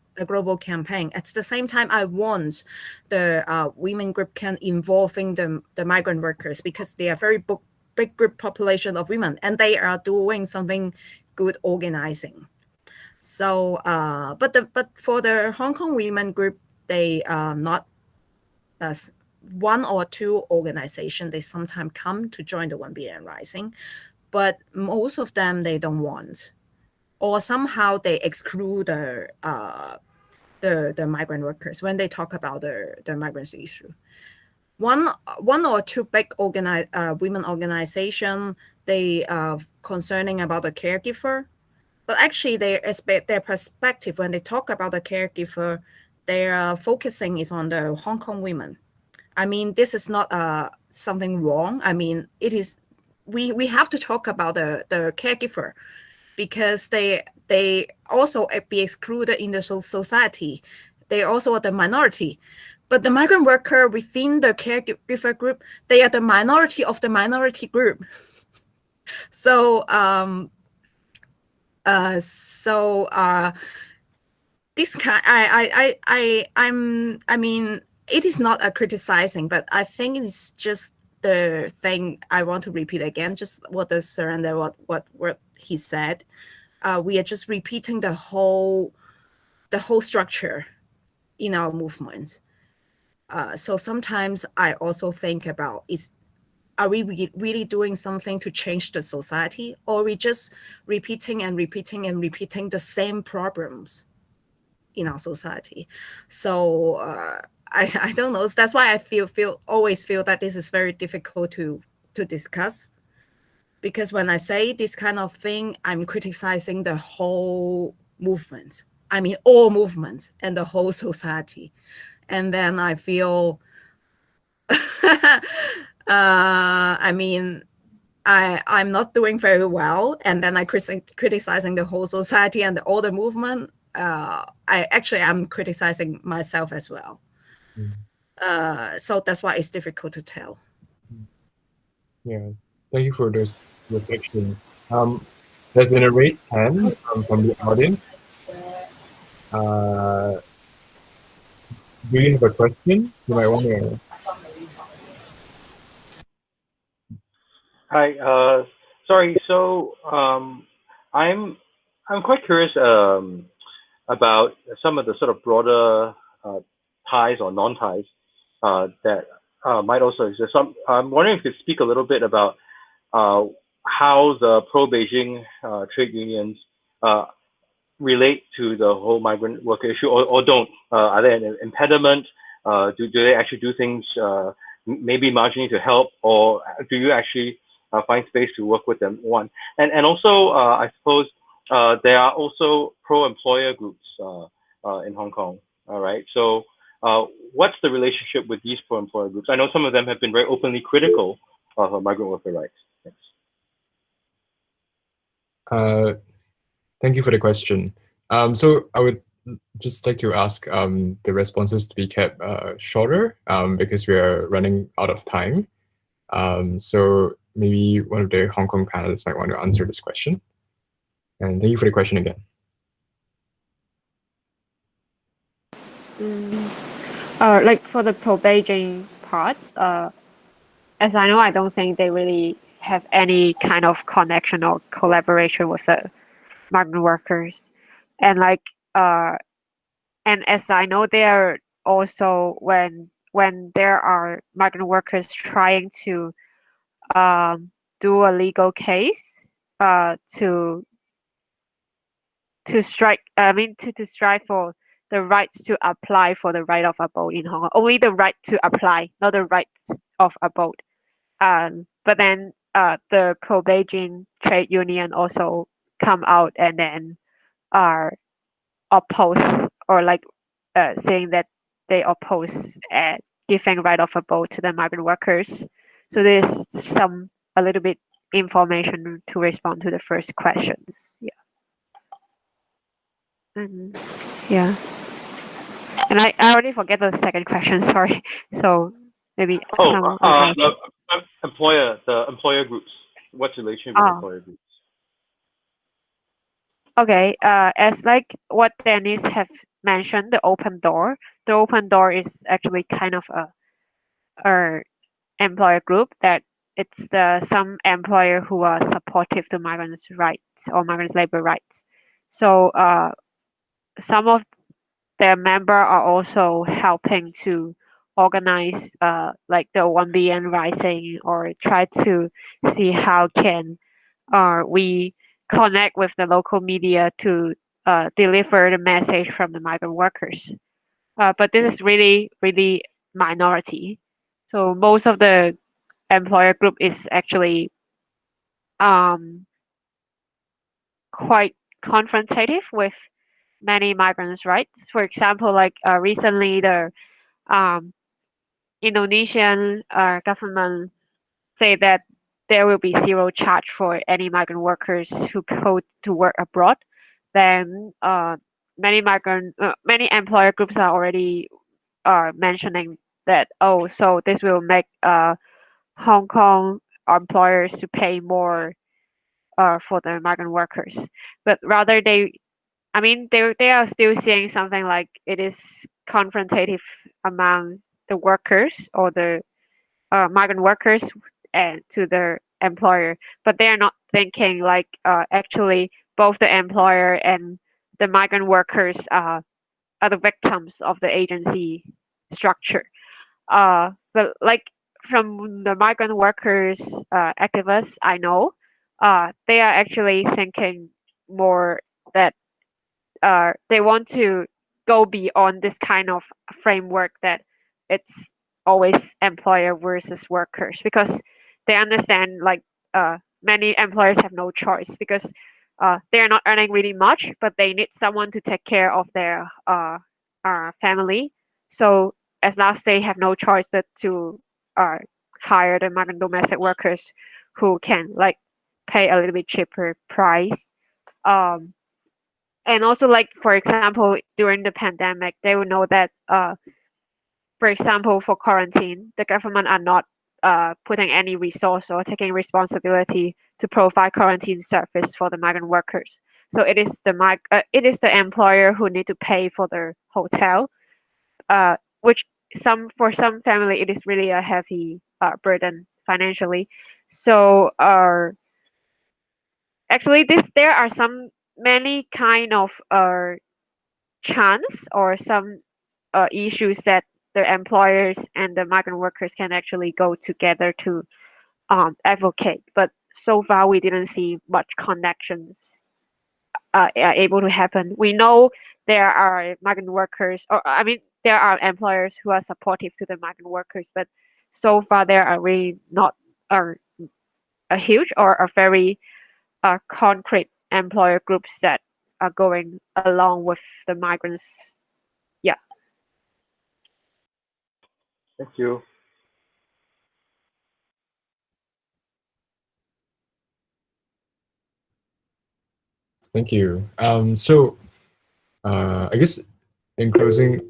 campaign. At the same time, I want the women group can involving the migrant workers, because they are very big group population of women, and they are doing something good organizing. So, but for the Hong Kong women group, they are not as one or two organizations. They sometimes come to join the 1 Billion Rising, but most of them they don't want, or somehow they exclude the migrant workers when they talk about the migrants issue. One or two big women organization, they are concerning about the caregiver. But actually, their perspective when they talk about the caregiver, their focusing is on the Hong Kong women. I mean, this is not something wrong. I mean, it is. We have to talk about the caregiver, because they also be excluded in the society. They also are the minority. But the migrant worker within the caregiver group, they are the minority of the minority group. So this kind, I mean, it is not a criticizing, but I think it's just the thing I want to repeat again, just what the surrender, what he said. We are just repeating the whole structure in our movement. So sometimes I also think about, are we really doing something to change the society, or are we just repeating and repeating and repeating the same problems? in our society. So I don't know. That's why I always feel that this is very difficult to discuss, because when I say this kind of thing, I'm criticizing the whole movement. I mean, all movements and the whole society. And then I feel, I mean, I'm not doing very well. And then I criticizing the whole society and all the movement. I'm criticizing myself as well. So that's why it's difficult to tell. Yeah, thank you for those reflections. There's been a raised hand from the audience. Do you have a question? You might want to. Hi. Sorry. So I'm quite curious about some of the sort of broader ties or non-ties that might also exist. So I'm wondering if you could speak a little bit about how the pro-Beijing trade unions relate to the whole migrant worker issue, or don't. Are they an impediment? Do they actually do things maybe marginally to help, or do you actually find space to work with them? One, and also I suppose there are also pro-employer groups in Hong Kong. All right, so what's the relationship with these pro-employer groups? I know some of them have been very openly critical of migrant worker rights. Thanks. Thank you for the question. So I would just like to ask the responses to be kept shorter because we are running out of time. So maybe one of the Hong Kong panelists might want to answer this question. And thank you for the question again. Like for the pro-Beijing part, as I know, I don't think they really have any kind of connection or collaboration with the migrant workers. And like, and as I know, they are also when there are migrant workers trying to do a legal case to strike, I mean to strive for the rights to apply for the right of abode in Hong Kong. Only the right to apply, not the rights of abode. But then the pro-Beijing trade union also come out and then are oppose, or like saying that they oppose giving right of abode to the migrant workers. So there's a little bit information to respond to the first questions. Yeah. And yeah. And I already forget the second question, sorry. So maybe the employer groups. What's the relationship with employer groups? Okay, as like what Dennis have mentioned, the open door is actually kind of a employer group that it's some employer who are supportive to migrants' rights or migrants' labor rights. So some of their member are also helping to organize like the 1BN Rising, or try to see how can we connect with the local media to deliver the message from the migrant workers. But this is really, really minority. So most of the employer group is actually quite confrontative with many migrants' rights. For example, like recently the Indonesian government say that there will be zero charge for any migrant workers who go to work abroad. Then many employer groups are already mentioning that, oh, so this will make Hong Kong employers to pay more for the migrant workers. But rather they are still seeing something like it is confrontative among the workers or the migrant workers and to their employer, but they are not thinking like actually both the employer and the migrant workers are the victims of the agency structure. But like from the migrant workers activists I know, they are actually thinking more that they want to go beyond this kind of framework that it's always employer versus workers, because they understand like many employers have no choice because they're not earning really much, but they need someone to take care of their family. So as last, they have no choice but to hire the migrant domestic workers who can like pay a little bit cheaper price. And also, like for example, during the pandemic, they will know that for example, for quarantine, the government are not putting any resource or taking responsibility to provide quarantine service for the migrant workers. So it is the employer who need to pay for the hotel, which for some family it is really a heavy burden financially. So actually, there are many kind of chance or some issues that the employers and the migrant workers can actually go together to advocate. But so far, we didn't see much connections are able to happen. We know there are migrant workers, or I mean, there are employers who are supportive to the migrant workers, but so far there are really not a huge or a very concrete employer groups that are going along with the migrants. Yeah. Thank you. Thank you. So I guess in closing,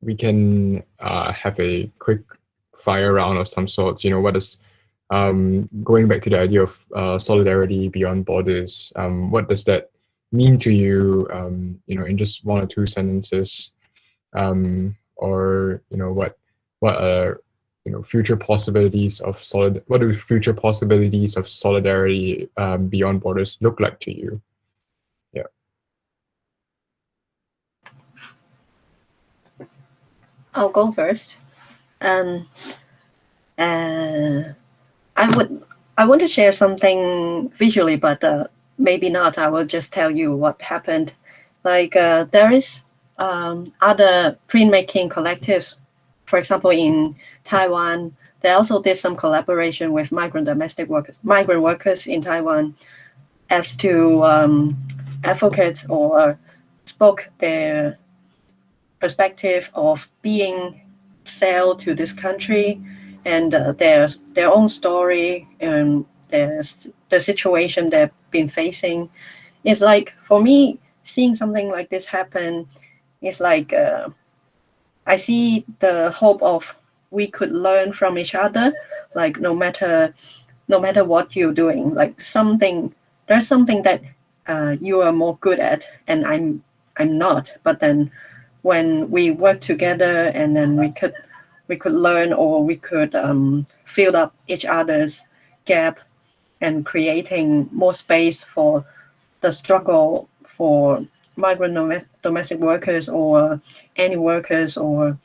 we can have a quick fire round of some sorts. You know, what is going back to the idea of solidarity beyond borders? What does that mean to you? You know, in just one or two sentences, or you know, what are future possibilities of what do future possibilities of solidarity beyond borders look like to you? Yeah. I'll go first. I want to share something visually, but maybe not. I will just tell you what happened. Like there is other printmaking collectives. For example, in Taiwan, they also did some collaboration with migrant workers in Taiwan, as to advocate or spoke their perspective of being sailed to this country, and their own story and the situation they've been facing. It's like, for me, seeing something like this happen is like I see the hope of we could learn from each other. Like no matter what you're doing, like there's something that you are more good at and I'm not, but then when we work together, and then we could learn, or we could fill up each other's gap, and creating more space for the struggle for migrant domestic workers, or any workers, or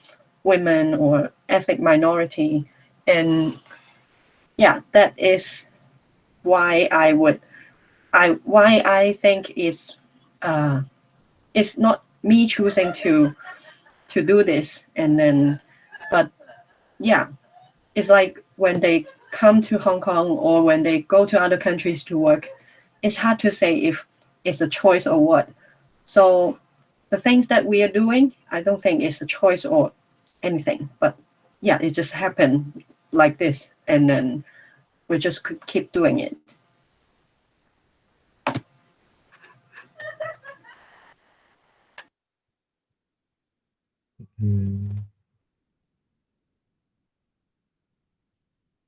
women, or ethnic minority. And yeah, that is why I think it's not me choosing to do this. And then, but yeah, it's like when they come to Hong Kong, or when they go to other countries to work, it's hard to say if it's a choice or what. So the things that we are doing, I don't think it's a choice or anything, but yeah, it just happened like this, and then we just could keep doing it.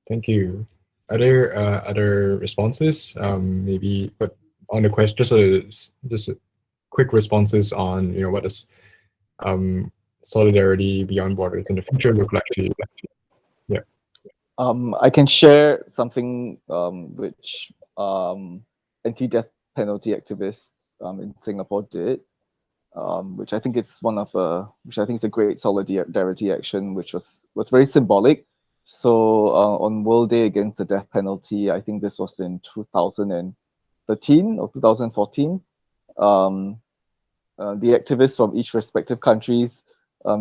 Thank you. Are there other responses? Maybe, but on the question, just a quick responses on what does solidarity beyond borders in the future look like to you? Yeah. I can share something which anti-death penalty activists in Singapore did, which I think is which I think is a great solidarity action, which was very symbolic. So on World Day Against the Death Penalty, I think this was in 2013 or 2014. the activists from each respective countries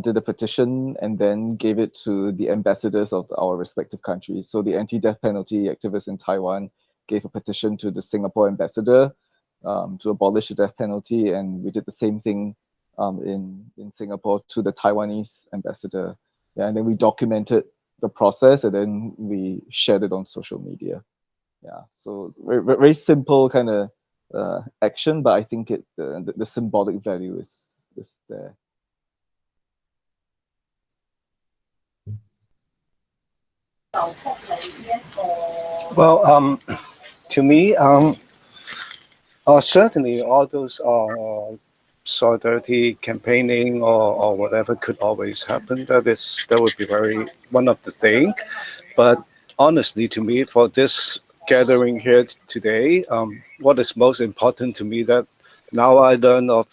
did a petition and then gave it to the ambassadors of our respective countries. So the anti-death penalty activists in Taiwan gave a petition to the Singapore ambassador to abolish the death penalty, and we did the same thing in Singapore to the Taiwanese ambassador. Yeah, and then we documented the process and then we shared it on social media. Yeah, so very, very simple kind of action, but I think the symbolic value is there. Well, to me, certainly all those solidarity campaigning or whatever could always happen. That would be one of the things. But honestly, to me, for this gathering here today, what is most important to me that now I learn of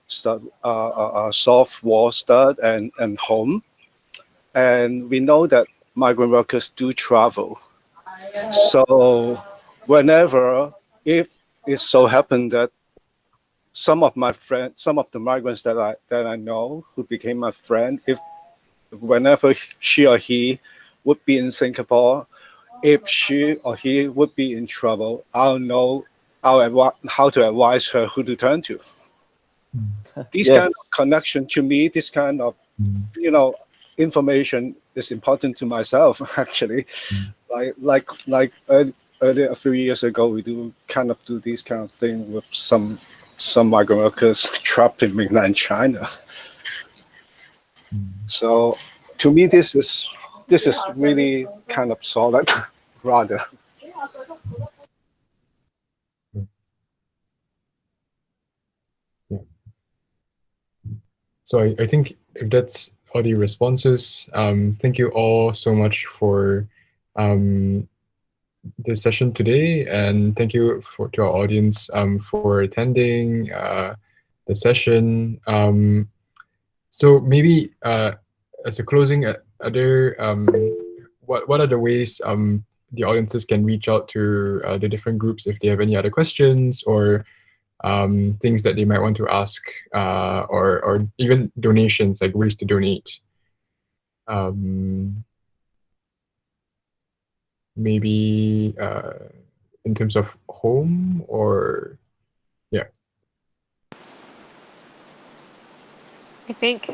soft war stud and home, and we know that migrant workers do travel. So whenever, if it so happened that some of my friends, some of the migrants that I know who became my friend, whenever she or he would be in Singapore, if she or he would be in trouble, I'll know how to advise her who to turn to. This kind of connection to me, this kind of information is important to myself actually. Like earlier a few years ago, we do this kind of thing with some migrant workers trapped in mainland China. So to me, this is really kind of solid, rather. Yeah. So I think if that's all the responses, thank you all so much for this session today, and thank you to our audience for attending the session. So maybe as a closing, what are the ways the audiences can reach out to the different groups if they have any other questions or things that they might want to ask, or even donations, like ways to donate? Maybe in terms of home, or I think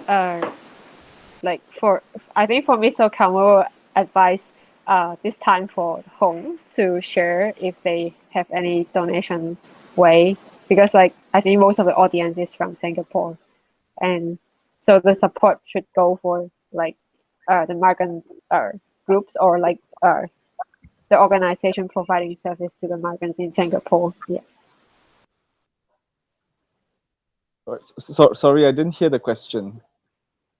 for me, so Kang will advise this time for home to share if they have any donation way, because I think most of the audience is from Singapore, and so the support should go for the migrant groups or the organization providing service to the migrants in Singapore. Yeah. Sorry, I didn't hear the question.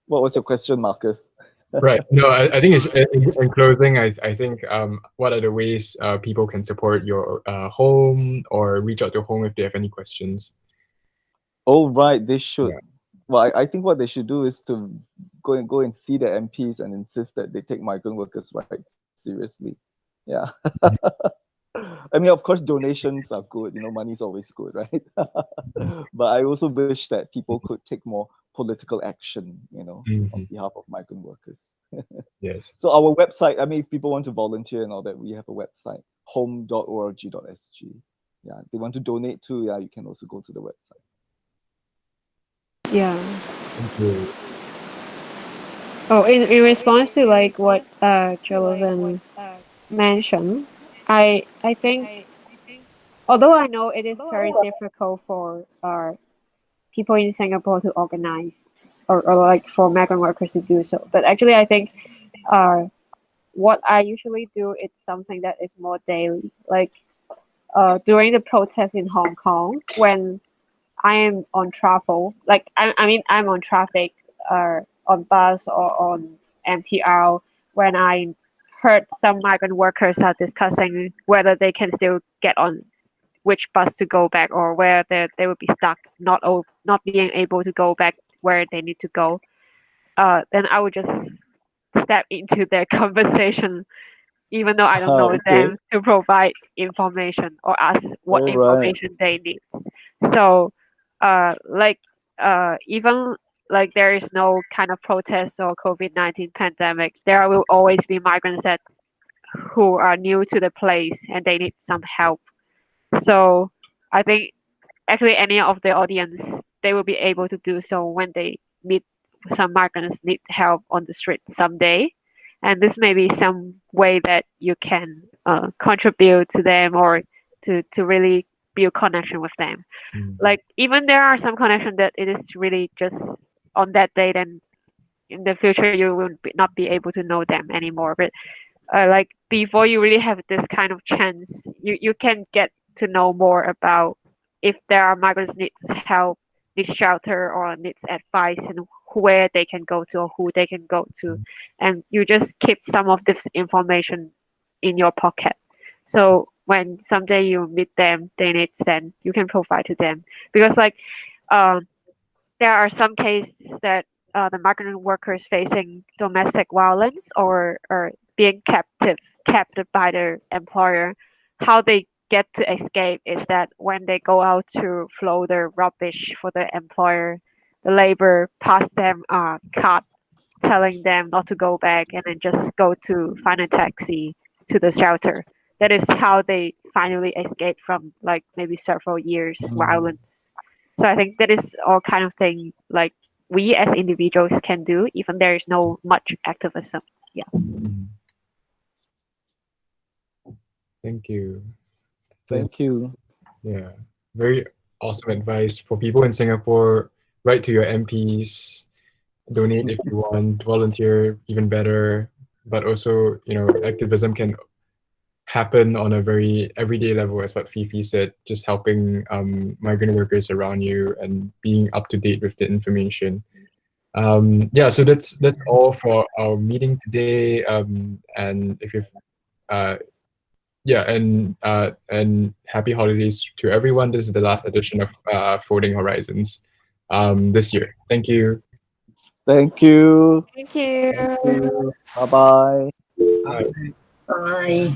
What was your question, Marcus? Right. No, I think it's in closing. I think what are the ways people can support your home or reach out to home if they have any questions? Oh, right. They should. Yeah. Well, I think what they should do is to go and see the MPs and insist that they take migrant workers' rights seriously. Yeah. I mean, of course, donations are good. Money is always good, right? But I also wish that people could take more political action, on behalf of migrant workers. Yes. So our website, I mean, if people want to volunteer and all that, we have a website, home.org.sg. Yeah, if they want to donate too, yeah, you can also go to the website. Yeah. Oh, in response to what Jonathan mentioned, I think, although I know it is very difficult for people in Singapore to organize or for migrant workers to do so, but actually I think what I usually do is something that is more daily, during the protests in Hong Kong when I am on travel, I'm on traffic on bus or on MTR, when I heard some migrant workers are discussing whether they can still get on which bus to go back, or where they will be stuck, not being able to go back where they need to go. Then I would just step into their conversation, even though I don't know them, to provide information or ask what information they need. So even like there is no kind of protest or COVID-19 pandemic, there will always be migrants that who are new to the place and they need some help. So I think actually any of the audience, they will be able to do so when they meet some migrants need help on the street someday. And this may be some way that you can contribute to them or to really build connection with them. Like even there are some connection that it is really just on that day, then in the future you will not be able to know them anymore. But like before you really have this kind of chance, you can get to know more about if there are migrants needs help, needs shelter, or needs advice, and where they can go to or who they can go to, and you just keep some of this information in your pocket. So when someday you meet them, they need then you can provide to them, because like there are some cases that the migrant workers facing domestic violence or being captive by their employer, how they get to escape is that when they go out to flow their rubbish for the employer, the labor pass them a card telling them not to go back and then just go to find a taxi to the shelter. That is how they finally escape from like maybe several years violence. So I think that is all kind of thing like we as individuals can do, even there is no much activism. Yeah. Thank you. Thank you. Yeah, very awesome advice for people in Singapore. Write to your MPs, donate if you want, volunteer even better. But also, you know, activism can happen on a very everyday level, as what Fifi said, just helping migrant workers around you and being up to date with the information. Yeah, so that's all for our meeting today. And if you've yeah, and happy holidays to everyone. This is the last edition of Folding Horizons this year. Thank you. Thank you. Thank you. Thank you. Bye-bye. Bye. Bye.